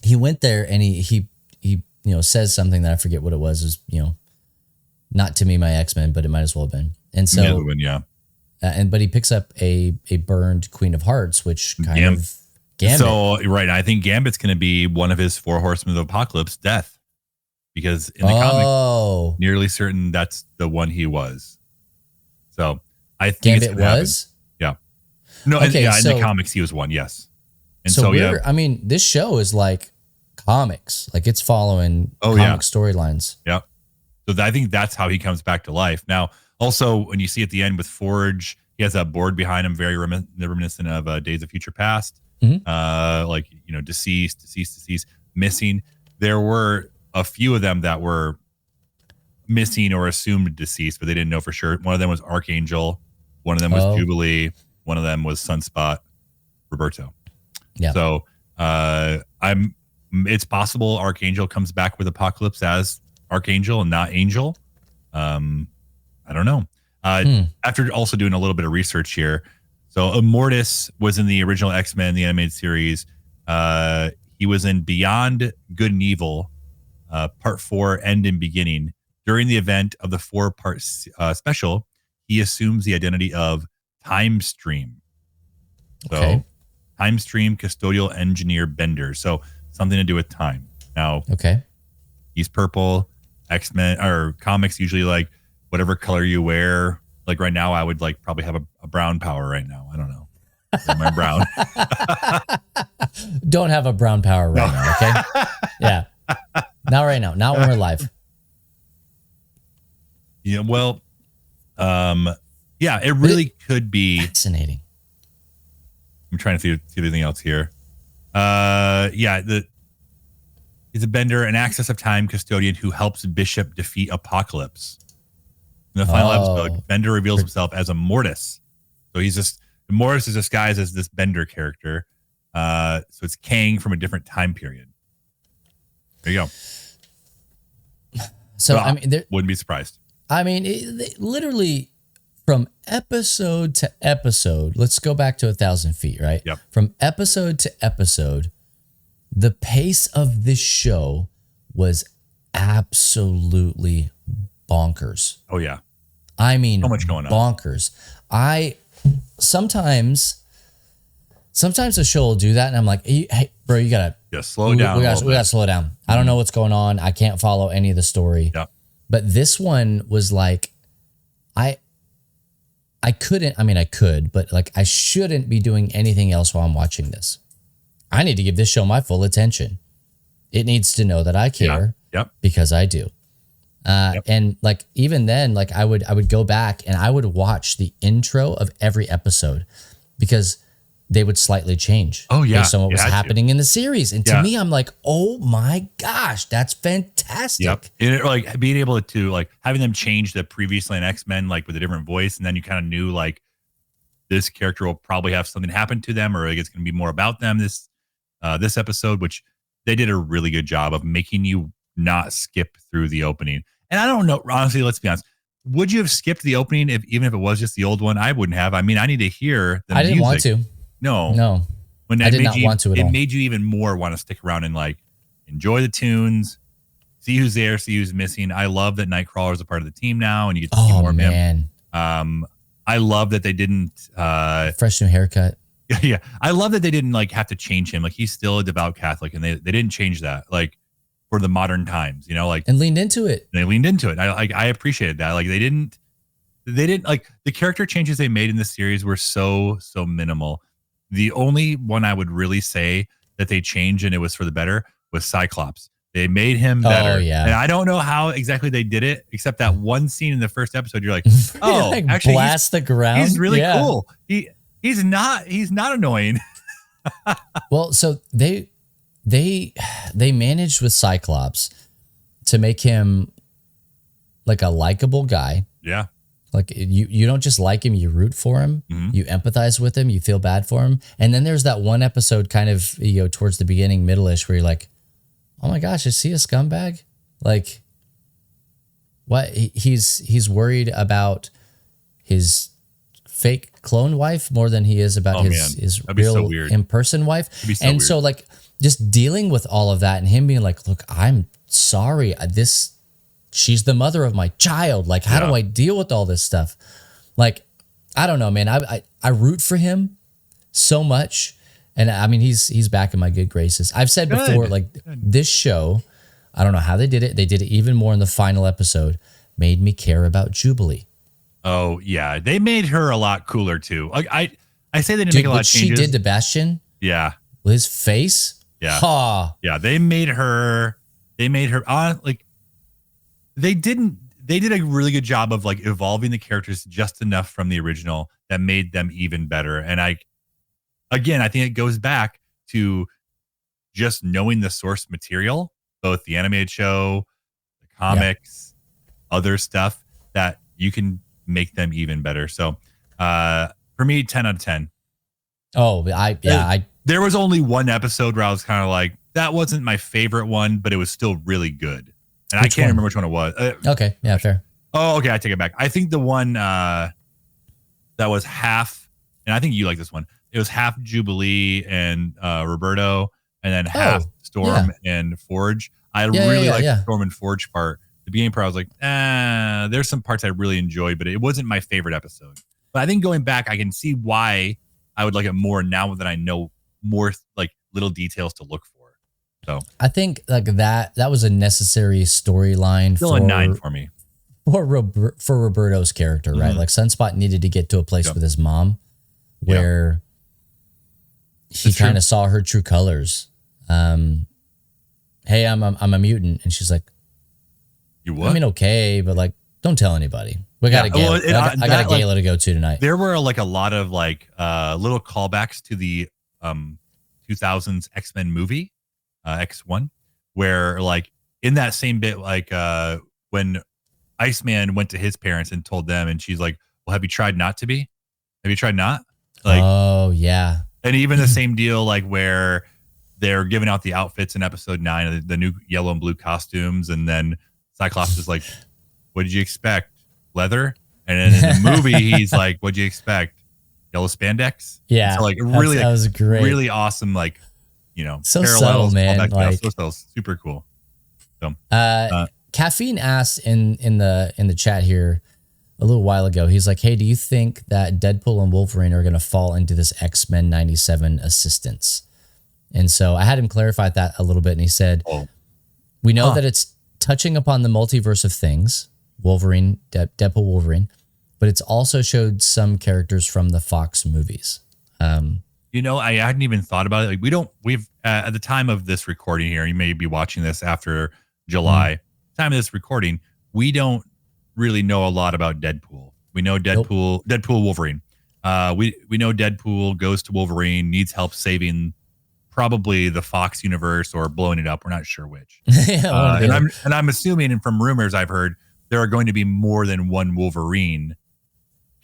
he went there and he says something that I forget what it was, not to me, my X-Men, but it might as well have been. And so, but he picks up a burned Queen of Hearts, which kind of Gambit. So, right. I think Gambit's going to be one of his 4 horsemen of Apocalypse, Death, because in the comic, nearly certain that's the one he was. So I think Gambit was? Yeah. No, okay, in the comics, he was one. Yes. And so I mean, this show is like comics, like it's following comic storylines. Yeah. So I think that's how he comes back to life. Now, also, when you see at the end with Forge, he has that board behind him, very reminiscent of Days of Future Past. Mm-hmm. Deceased, missing. There were a few of them that were missing or assumed deceased, but they didn't know for sure. One of them was Archangel. One of them was Jubilee. One of them was Sunspot, Roberto. Yeah. So it's possible Archangel comes back with Apocalypse as Archangel and not Angel. I don't know. After also doing a little bit of research here, so Immortus was in the original X-Men, the animated series. He was in Beyond Good and Evil, Part 4, End and Beginning. During the event of the 4-part special, he assumes the identity of Time Stream. So, Time Stream Custodial Engineer Bender. So, something to do with time. Now, he's purple. X-Men or comics usually like whatever color you wear. Like right now, I would like probably have a brown power right now. I don't know. Am I brown? Don't have a brown power right now, okay? Yeah. Not right now. Not when we're live. Yeah, well, it really could be fascinating. I'm trying to see anything else here. He's a Bender, an Access of Time custodian who helps Bishop defeat Apocalypse. In the final episode, Bender reveals himself as a Mortis. So Mortis is disguised as this Bender character. So it's Kang from a different time period. There you go. So I mean, wouldn't be surprised. I mean, literally from episode to episode, let's go back to 1,000 feet, right? Yep. From episode to episode, the pace of this show was absolutely bonkers. Oh, yeah. I mean, so much going on. Bonkers. Sometimes the show will do that, and I'm like, hey, bro, you gotta slow down. We gotta slow down. Mm-hmm. I don't know what's going on. I can't follow any of the story. Yep. But this one was like, I couldn't. I mean, I could, but like, I shouldn't be doing anything else while I'm watching this. I need to give this show my full attention. It needs to know that I care. Yep. Because I do. And like, even then, like I would go back and I would watch the intro of every episode because they would slightly change. Oh, yeah. Based on what was happening in the series. And to me, I'm like, oh my gosh, that's fantastic. Yep. And like being able to like having them change the previously in X-Men, like with a different voice. And then you kind of knew like this character will probably have something happen to them, or like it's going to be more about them this episode, which they did a really good job of making you not skip through the opening. And I don't know, honestly, let's be honest. Would you have skipped the opening even if it was just the old one? I wouldn't have. I mean, I need to hear the music. I didn't want to. No. When I did not want to at all. It made you even more want to stick around and like enjoy the tunes, see who's there, see who's missing. I love that Nightcrawler is a part of the team now, and you get to see more of him. I love that they didn't fresh new haircut. Yeah. I love that they didn't like have to change him. Like he's still a devout Catholic, and they didn't change that. Like for the modern times, like, and leaned into it. They leaned into it. I appreciated that. Like they didn't they didn't like the character changes they made in the series were so minimal. The only one I would really say that they changed and it was for the better was Cyclops. They made him better. Oh yeah. And I don't know how exactly they did it, except that one scene in the first episode. You're like, oh, like actually, blast the ground. He's really cool. He's not annoying. Well, so they managed with Cyclops to make him like a likable guy. Yeah. Like you don't just like him, you root for him, you empathize with him, you feel bad for him. And then there's that one episode kind of, towards the beginning, middle-ish, where you're like, oh my gosh, is he a scumbag? Like, what? He's worried about his fake clone wife more than he is about his real in-person wife. And so like just dealing with all of that and him being like, look, I'm sorry, she's the mother of my child. Like, how do I deal with all this stuff? Like, I don't know, man. I root for him so much. And I mean, he's back in my good graces. I've said before, like this show, I don't know how they did it. They did it even more in the final episode, made me care about Jubilee. Oh yeah. They made her a lot cooler too. Like I say they didn't make a lot of changes. She did to Bastion. Yeah. With his face. Yeah. Ha. Yeah. They made her like, they did a really good job of like evolving the characters just enough from the original that made them even better. And I think it goes back to just knowing the source material, both the animated show, the comics, other stuff, that you can make them even better. So for me, 10 out of 10. Oh, there was only one episode where I was kind of like, that wasn't my favorite one, but it was still really good. And I can't remember which one it was. Okay. Yeah, fair. Oh, okay. I take it back. I think the one that was half, and I think you like this one. It was half Jubilee and Roberto, and then half Storm and Forge. I really liked the Storm and Forge part. The beginning part, I was like, there's some parts I really enjoyed, but it wasn't my favorite episode. But I think going back, I can see why I would like it more now that I know more like little details to look for. So I think like that was a necessary storyline. Still a 9 for me. For Roberto's character, right? Like Sunspot needed to get to a place with his mom where he kind of saw her true colors. Hey, I'm a mutant, and she's like, "You what? I mean, okay, but like, don't tell anybody. We got a gala. I got a gala to go to tonight." There were like a lot of like little callbacks to the 2000s X-Men movie. X1, where like in that same bit, like when Iceman went to his parents and told them, and she's like, well, have you tried not to be? Have you tried not? Like, oh yeah. And even the same deal, like where they're giving out the outfits in episode 9, the new yellow and blue costumes, and then Cyclops is like, what did you expect? Leather? And then in the movie, he's like, what'd you expect? Yellow spandex? Yeah. So like really, that was great. Really awesome, like, so subtle, man. Like, so super cool. So, Caffeine asked in the chat here a little while ago. He's like, "Hey, do you think that Deadpool and Wolverine are going to fall into this X-Men 97 assistance?" And so I had him clarify that a little bit, and he said, "We know that it's touching upon the multiverse of things, Wolverine, Deadpool, Wolverine, but it's also showed some characters from the Fox movies." I hadn't even thought about it. Like we've at the time of this recording here, you may be watching this after July. Time of this recording, we don't really know a lot about Deadpool. We know Deadpool, Wolverine. We know Deadpool goes to Wolverine, needs help saving probably the Fox universe or blowing it up. We're not sure which. And I'm assuming, and from rumors I've heard, there are going to be more than one Wolverine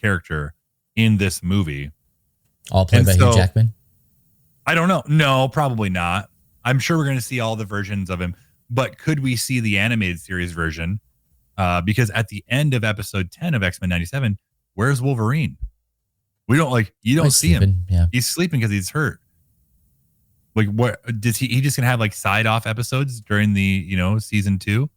character in this movie. All played by Hugh Jackman? I don't know. No, probably not. I'm sure we're going to see all the versions of him, but could we see the animated series version? Because at the end of episode 10 of X-Men 97, where's Wolverine? We don't you don't see him. Yeah. He's sleeping because he's hurt. Like, what does he just gonna have like side off episodes during the, season 2?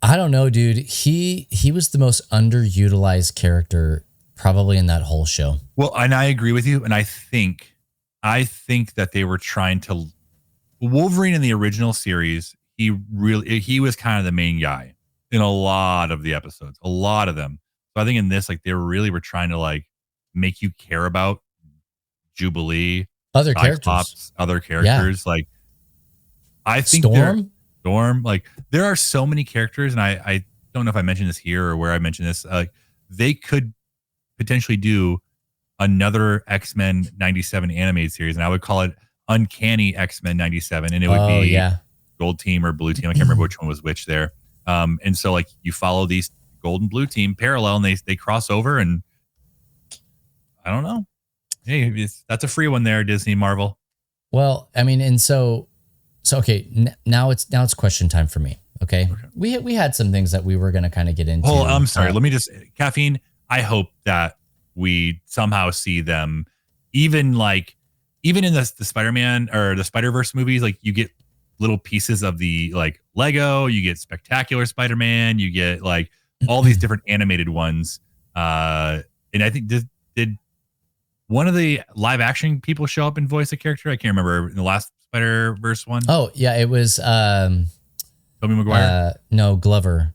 I don't know, dude. He was the most underutilized character probably in that whole show. Well, and I agree with you. And I think that they were trying to Wolverine in the original series. He was kind of the main guy. in a lot of the episodes, a lot of them. So I think in this, like they really were trying to like make you care about Jubilee, Other characters. Cyclops, other characters. Like I think Storm, like there are so many characters, and I don't know if I mentioned this here or where I mentioned this. They could potentially do another X-Men 97 animated series, and I would call it Uncanny X-Men 97, and it would be Gold Team or Blue Team. I can't remember which one was which there. And so like you follow these Gold and Blue Team parallel, and they cross over, and I don't know. Hey, that's a free one there, Disney, Marvel. Well, I mean, and so okay, now it's question time for me. Okay. We had some things that we were going to kind of get into. Oh, I'm sorry. Let me just Caffeine. I hope that we somehow see them even in the Spider-Man or the Spider-Verse movies, like you get little pieces of the like Lego, you get Spectacular Spider-Man, you get like all these different animated ones. And I think did one of the live action people show up and voice a character? I can't remember in the last Spider-Verse one. Oh yeah, it was Tobey Maguire. No, Glover.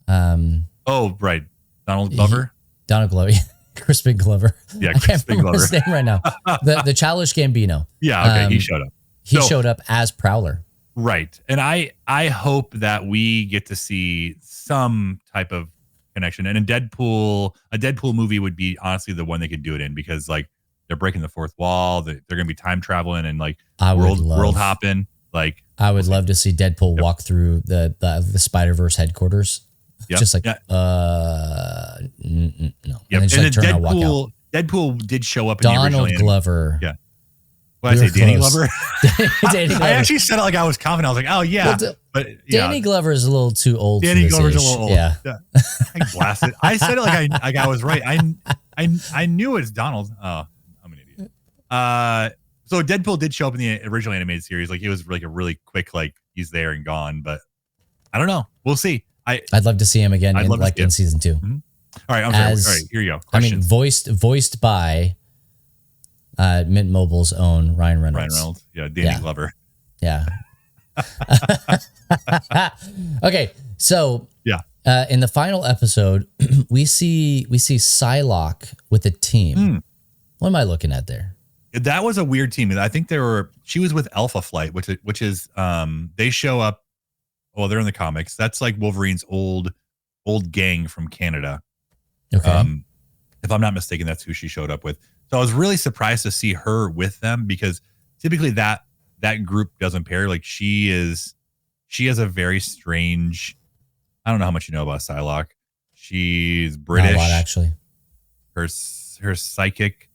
Oh right, Donald Glover. Donald Glover. Crispin Glover. Yeah, I can't remember his name right now. The Childish Gambino. Yeah, okay, he showed up. He showed up as Prowler. Right, and I hope that we get to see some type of connection. And a Deadpool movie would be honestly the one they could do it in, because like they're breaking the fourth wall. They're going to be time traveling and like world hopping. Like I would love to see Deadpool walk through the Spider-Verse headquarters. Yep. Just like, no. Yep. And then Deadpool did show up in Donald the original Glover. Yeah. What did I say, Danny Glover? Danny Glover? I actually said it like I was confident. I was like, oh yeah. But Danny Glover is a little too old. Danny Glover's a little old. Yeah. I blasted. I said it like I was right. I knew it's Donald. Oh, I'm an idiot. So Deadpool did show up in the original animated series. Like it was like a really quick, like he's there and gone. But I don't know. We'll see. I'd love to see him again in season 2. Mm-hmm. All right, I'm sorry. All right, here you go. Questions. I mean, voiced by Mint Mobile's own Ryan Reynolds. Yeah, Danny Glover. Yeah. Okay, so in the final episode, we see Psylocke with a team. What am I looking at there? That was a weird team. I think she was with Alpha Flight, which is they show up. Well, they're in the comics. That's like Wolverine's old gang from Canada. Okay. If I'm not mistaken, that's who she showed up with. So I was really surprised to see her with them, because typically that group doesn't pair. Like she has a very strange. I don't know how much you know about Psylocke. She's British. Not a lot, actually. Her psychic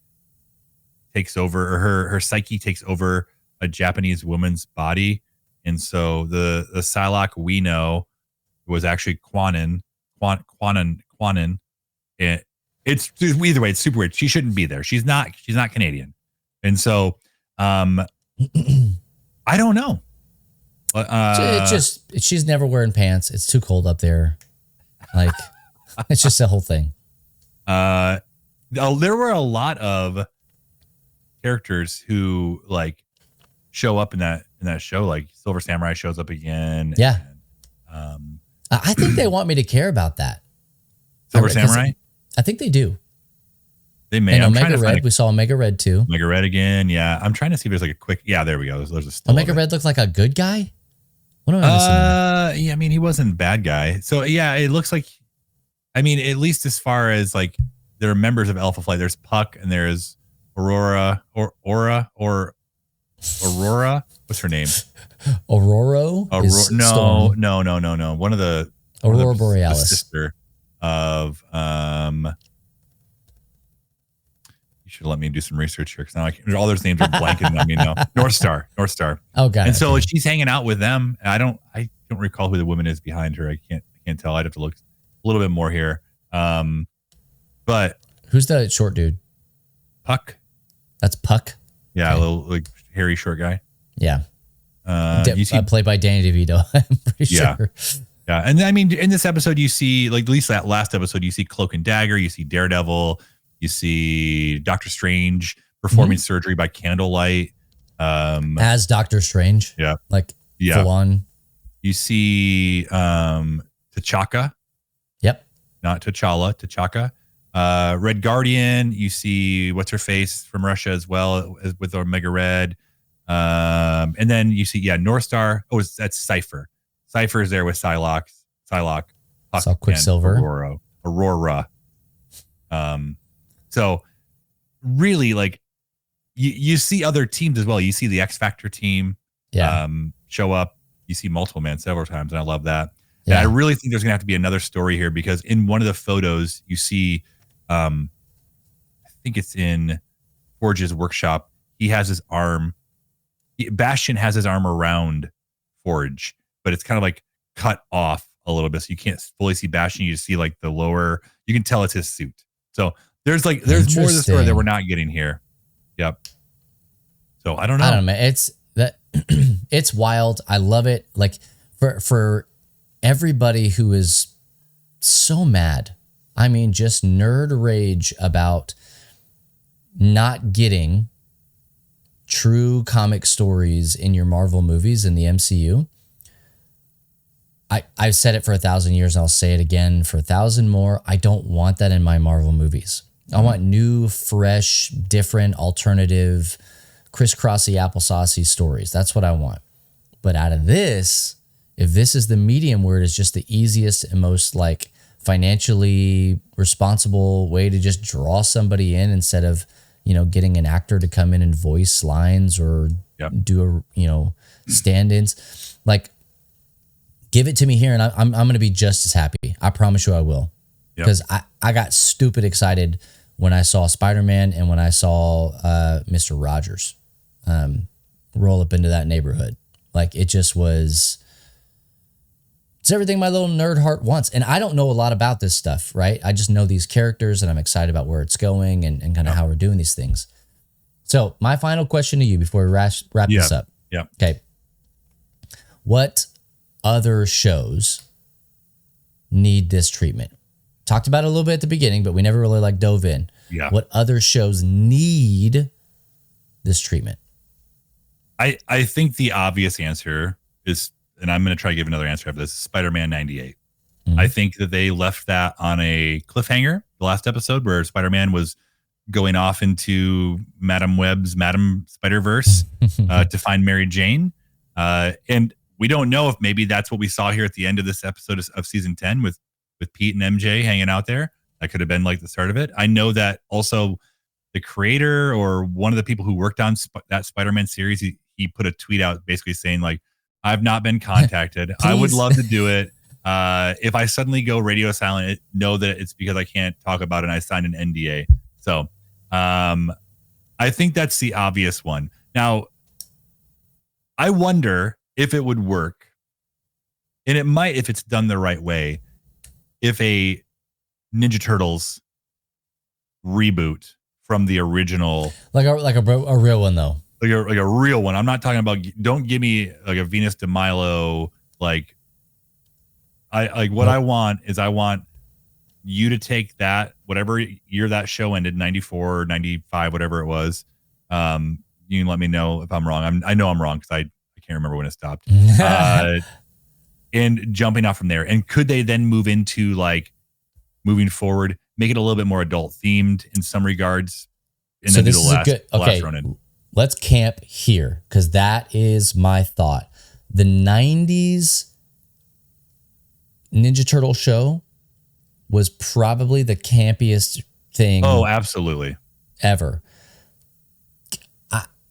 takes over, or her psyche takes over a Japanese woman's body. And so the Psylocke we know was actually Quanon. And it's either way, it's super weird. She shouldn't be there. She's not Canadian. And so I don't know. She's never wearing pants. It's too cold up there. Like it's just a whole thing. There were a lot of characters who like show up in that show. Like Silver Samurai shows up again. Yeah. And, I think they want me to care about that. Silver Samurai? I think they do. They may. And Omega Red, we saw Omega Red too. Omega Red again. Yeah. I'm trying to see if there's like a quick. Yeah, there we go. There's a still Omega Red looked like a good guy. What am I missing? Yeah, I mean, he wasn't a bad guy. So yeah, it looks like, I mean, at least as far as like there are members of Alpha Flight, there's Puck and there's Aurora. What's her name? No. One of the Aurora Borealis, the sister of you should let me do some research here, because now all those names are blanking on me now. North Star. Oh god. And so she's hanging out with them. I don't recall who the woman is behind her. I can't tell. I'd have to look a little bit more here. But who's the short dude? Puck. That's Puck. Yeah, okay. A little like hairy short guy. Yeah. You see, played by Danny DeVito. I'm pretty sure. Yeah. And I mean, in this episode, you see, like at least that last episode, you see Cloak and Dagger, you see Daredevil, you see Doctor Strange performing surgery by candlelight. As Doctor Strange. Yeah. Like full on. You see T'Challa T'Chaka, Yep. not T'Challa, T'Chaka. Red Guardian, you see what's her face from Russia as well with Omega Red. And then you see, North Star. Oh, that's Cypher. Cypher is there with Psylocke, Puck, Saw Quicksilver. and Aurora. So really, like, you see other teams as well. You see the X Factor team show up. You see Multiple Man several times, and I love that. Yeah. And I really think there's going to have to be another story here, because in one of the photos you see, I think it's in Forge's workshop, he has his arm. Bastion has his arm around Forge, but it's kind of like cut off a little bit, so you can't fully see Bastion. You just see like the lower. You can tell it's his suit. So there's more of the story that we're not getting here. Yep. So I don't know. Man. It's that it's wild. I love it. Like for everybody who is so mad. I mean, just nerd rage about not getting true comic stories in your Marvel movies in the MCU. I've said it for 1,000 years, and I'll say it again for 1,000 more. I don't want that in my Marvel movies. I want new, fresh, different, alternative, crisscrossy, applesaucy stories. That's what I want. But out of this, if this is the medium where it is just the easiest and most like financially responsible way to just draw somebody in instead of, getting an actor to come in and voice lines or do stand-ins, like, give it to me here, and I'm going to be just as happy. I promise you I will. Because I got stupid excited when I saw Spider-Man and when I saw Mr. Rogers roll up into that neighborhood. Like, it just was... It's everything my little nerd heart wants. And I don't know a lot about this stuff, right? I just know these characters, and I'm excited about where it's going and kind of how we're doing these things. So my final question to you before we wrap this up. Yeah. Okay. What other shows need this treatment? Talked about it a little bit at the beginning, but we never really dove in. Yeah. What other shows need this treatment? I think the obvious answer is, and I'm going to try to give another answer after this, Spider-Man 98. Mm-hmm. I think that they left that on a cliffhanger, the last episode, where Spider-Man was going off into Madam Web's Madam Spider-Verse to find Mary Jane. And we don't know if maybe that's what we saw here at the end of this episode of season 10 with Pete and MJ hanging out there. That could have been like the start of it. I know that also the creator or one of the people who worked on that Spider-Man series, he put a tweet out basically saying, like, I've not been contacted. I would love to do it. If I suddenly go radio silent, know that it's because I can't talk about it and I signed an NDA. So I think that's the obvious one. Now, I wonder if it would work, and it might if it's done the right way, if a Ninja Turtles reboot from the original, like a real one though, like a real one. I'm not talking about, don't give me like a Venus de Milo. Like, I want you to take that, whatever year that show ended, 94 or 95, whatever it was. You can let me know if I'm wrong. I know I'm wrong because I can't remember when it stopped. And jumping off from there. And could they then move into, like, moving forward, make it a little bit more adult themed in some regards, and then do the last run-in? Let's camp here, because that is my thought. The 90s Ninja Turtle show was probably the campiest thing. Oh, absolutely. Ever.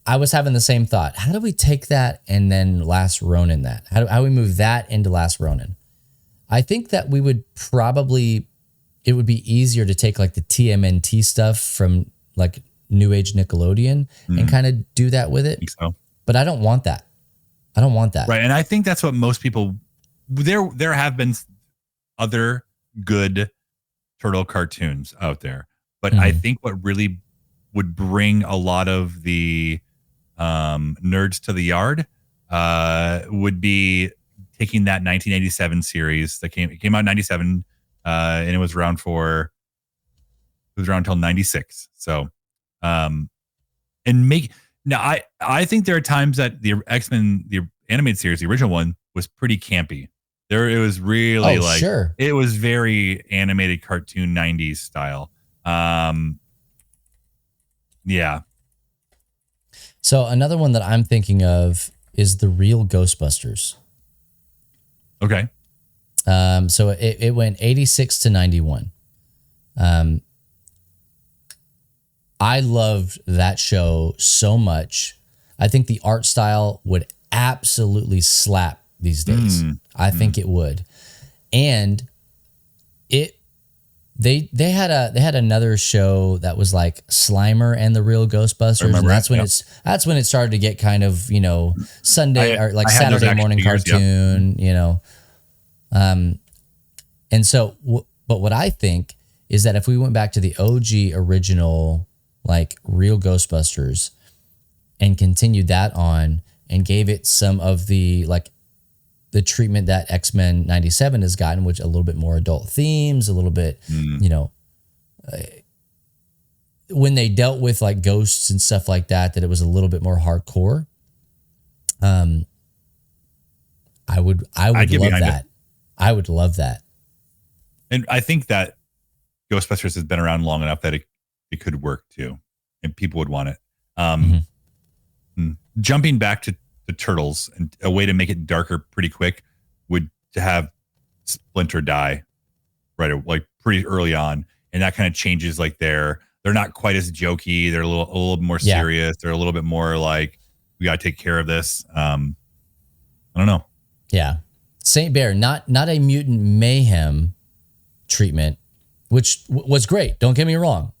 I was having the same thought. How do we take that and then Last Ronin that? How do we move that into Last Ronin? I think that we would probably, it would be easier to take like the TMNT stuff from like New Age Nickelodeon and kind of do that with it. I think so. But I don't want that. I don't want that. Right. And I think that's what most people, there have been other good turtle cartoons out there. But I think what really would bring a lot of the nerds to the yard would be taking that 1987 series that came out in 97 and it was around until 96. So I think there are times that the X-Men, the animated series, the original one, was pretty campy. It was really sure. it was very animated cartoon 90s style. Yeah. So another one that I'm thinking of is the real Ghostbusters. Okay. So it went 86 to 91. I loved that show so much. I think the art style would absolutely slap these days. I think it would. And they had another show that was like Slimer and the Real Ghostbusters, and that's when it started to get kind of, Sunday or like Saturday morning figures, cartoon, and so but what I think is that if we went back to the OG original like Real Ghostbusters and continued that on and gave it some of the the treatment that X-Men 97 has gotten, which a little bit more adult themes, a little bit, when they dealt with like ghosts and stuff like that, that it was a little bit more hardcore. I would love that. I would love that. And I think that Ghostbusters has been around long enough that it could work too, and people would want it. Jumping back to the Turtles, and a way to make it darker pretty quick would to have Splinter die like pretty early on, and that kind of changes like they're not quite as jokey. They're a little more serious. They're a little bit more like, we got to take care of this. I don't know. Yeah, Saint Bear, not a mutant mayhem treatment, which was great. Don't get me wrong.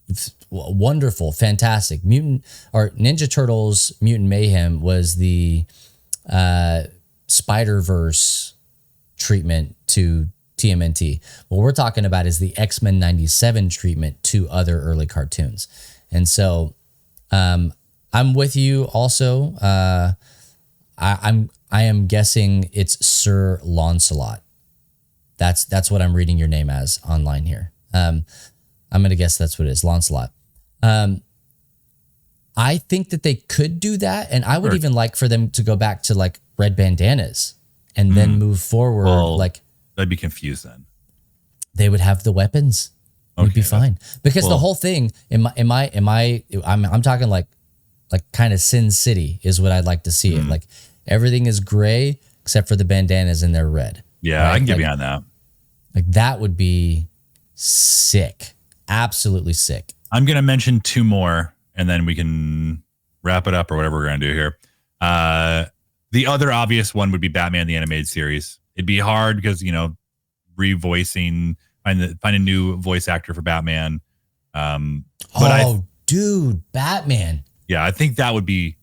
It's wonderful, fantastic. Ninja Turtles Mutant Mayhem was the Spider-Verse treatment to TMNT. What we're talking about is the X-Men 97 treatment to other early cartoons. And so I'm with you also. I am guessing it's Sir Lancelot. That's what I'm reading your name as online here. I'm going to guess that's what it is, Lancelot. I think that they could do that, and I would even like for them to go back to like red bandanas and then move forward. Well, like I'd be confused then. They would have the weapons. We'd be fine because the whole thing I'm talking like kind of Sin City is what I'd like to see it. Like everything is gray except for the bandanas and they're red. Yeah, right? I can get behind that. Like that would be sick. Absolutely sick. I'm going to mention two more and then we can wrap it up or whatever we're going to do here. The other obvious one would be Batman the Animated Series. It'd be hard because, revoicing, find a new voice actor for Batman. Dude, Batman. Yeah, I think that would be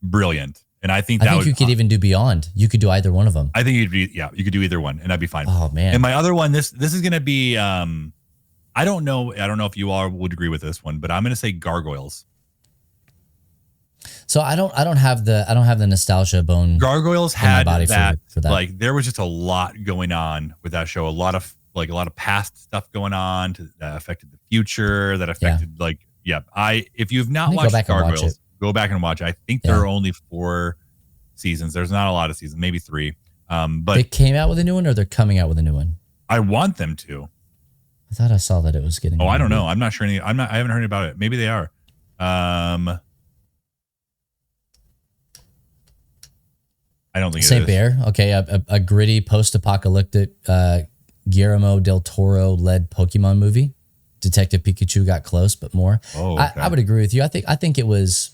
brilliant. And I think you could even do Beyond. You could do either one of them. I think you could do either one and that'd be fine. Oh man. And my other one, this is going to be, I don't know if you all would agree with this one, but I'm going to say Gargoyles. So I don't have the nostalgia bone. Gargoyles had that, for that. Like there was just a lot going on with that show. A lot of past stuff going on that affected the future, that affected if you've not watched Gargoyles, go back and watch it. I think there are only 4 seasons. There's not a lot of seasons, maybe 3. But they came out with a new one, or they're coming out with a new one. I want them to. I thought I saw that it was getting. Oh, I don't know. I'm not sure. I haven't heard about it. Maybe they are. I don't think Saint Bear. Okay, a gritty post-apocalyptic Guillermo del Toro led Pokemon movie. Detective Pikachu got close, but more. Oh, okay. I would agree with you. I think it was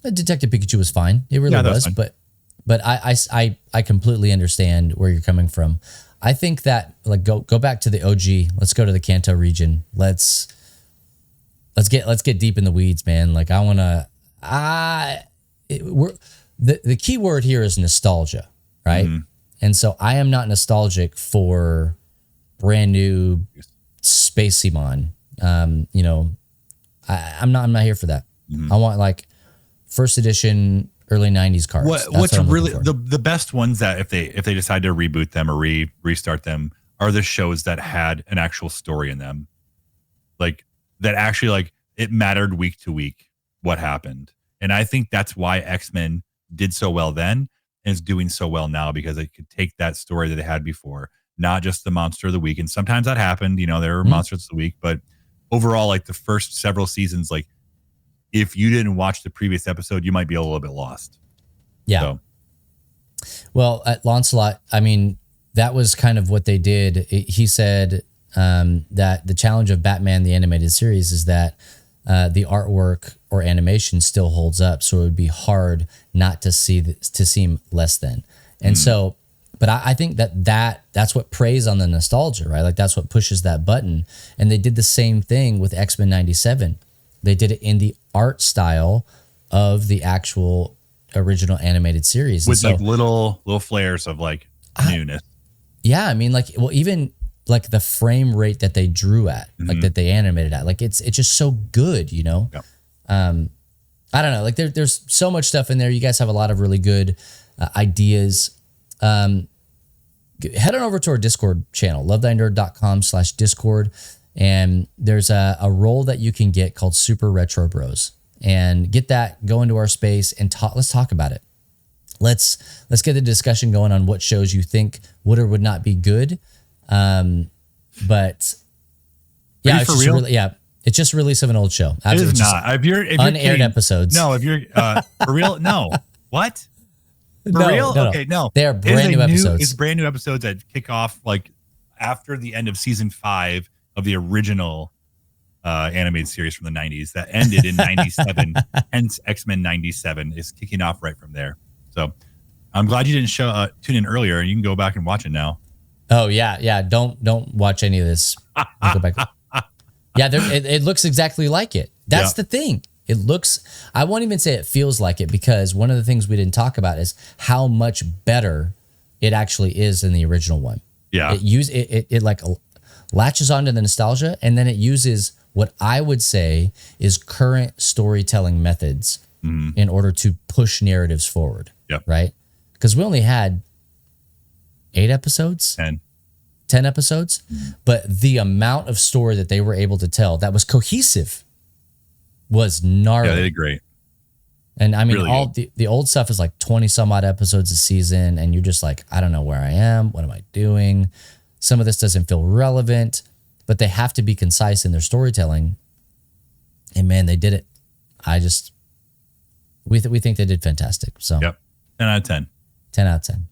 Detective Pikachu was fine. It really was, but I completely understand where you're coming from. I think that go back to the OG. Let's go to the Kanto region. Let's get deep in the weeds, man. Like the key word here is nostalgia, right? Mm-hmm. And so I am not nostalgic for brand new Spaceymon. I'm not here for that. Mm-hmm. I want like first edition early 90s cards. What's really the best ones that if they decide to reboot them or restart them are the shows that had an actual story in them. Like that actually like it mattered week to week what happened. And I think that's why X-Men did so well then. and it's doing so well now because they could take that story that they had before, not just the monster of the week. And sometimes that happened, there were monsters of the week, but overall, like the first several seasons, like if you didn't watch the previous episode, you might be a little bit lost. Yeah. So. Well, at Lancelot, I mean, that was kind of what they did. He said that the challenge of Batman, the animated series, is that the artwork or animation still holds up. So it would be hard not to seem less than. And so, but I think that's what preys on the nostalgia, right? Like that's what pushes that button. And they did the same thing with X-Men 97. They did it in the art style of the actual original animated series. With like little flares of like newness. Yeah. I mean, like, well, even like the frame rate that they drew at, like that they animated at, like it's just so good, Yeah. I don't know. Like there's so much stuff in there. You guys have a lot of really good ideas. Head on over to our Discord channel, lovethynerd.com/Discord. And there's a role that you can get called Super Retro Bros, and get that, go into our space and let's talk about it. Let's get the discussion going on what shows you think would or would not be good. But yeah, it's just real? It's just release of an old show. Absolutely. It is not. If you're unaired kidding, episodes. No, if you're for real, no. What? For real? No. Okay, no. They are brand new episodes. It's brand new episodes that kick off like after the end of season 5 of the original animated series from the 90s that ended in 97. Hence, X-Men 97 is kicking off right from there. So I'm glad you didn't tune in earlier, and you can go back and watch it now. Oh yeah. Don't watch any of this. Go back. Yeah, it looks exactly like it. That's the thing. It looks, I won't even say it feels like it, because one of the things we didn't talk about is how much better it actually is than the original one. Yeah. It like latches onto the nostalgia, and then it uses what I would say is current storytelling methods in order to push narratives forward. Yep. Right? Because we only had 8 episodes. 10 episodes, but the amount of story that they were able to tell that was cohesive was gnarly. Yeah, they did great. And I mean, really all the old stuff is like 20 some odd episodes a season, and you're just like, I don't know where I am. What am I doing? Some of this doesn't feel relevant, but they have to be concise in their storytelling. And man, they did it. We think they did fantastic. So yep, 10 out of 10. 10 out of 10.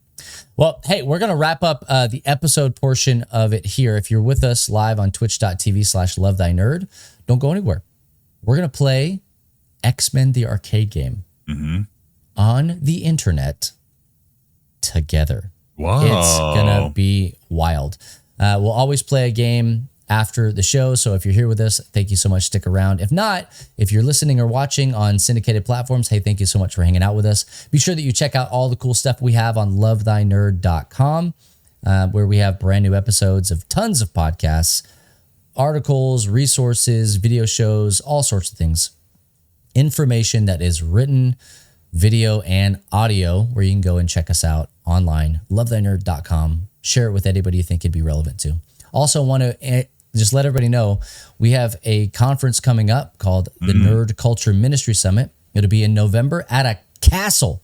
Well, hey, we're going to wrap up the episode portion of it here. If you're with us live on twitch.tv/lovethynerd, don't go anywhere. We're going to play X-Men the arcade game on the internet together. Whoa. It's going to be wild. We'll always play a game after the show. So if you're here with us, thank you so much. Stick around. If not, if you're listening or watching on syndicated platforms, hey, thank you so much for hanging out with us. Be sure that you check out all the cool stuff we have on lovethynerd.com, where we have brand new episodes of tons of podcasts, articles, resources, video shows, all sorts of things. Information that is written, video, and audio, where you can go and check us out online, lovethynerd.com. Share it with anybody you think it'd be relevant to. Also want to just let everybody know we have a conference coming up called the Nerd Culture Ministry Summit. It'll be in November at a castle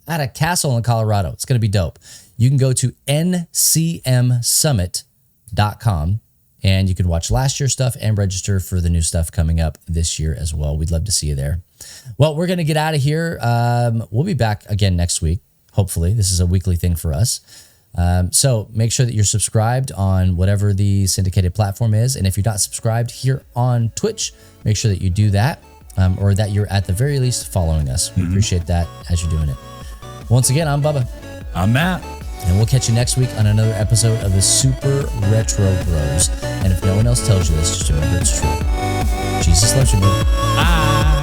in Colorado. It's going to be dope. You can go to ncmsummit.com and you can watch last year's stuff and register for the new stuff coming up this year as well. We'd love to see you there. Well, we're going to get out of here. We'll be back again next week. Hopefully, this is a weekly thing for us. So make sure that you're subscribed on whatever the syndicated platform is. And if you're not subscribed here on Twitch, make sure that you do that, or that you're at the very least following us. We appreciate that as you're doing it. Once again, I'm Bubba. I'm Matt. And we'll catch you next week on another episode of the Super Retro Bros. And if no one else tells you this, just remember it's true. Jesus loves you, baby. Bye.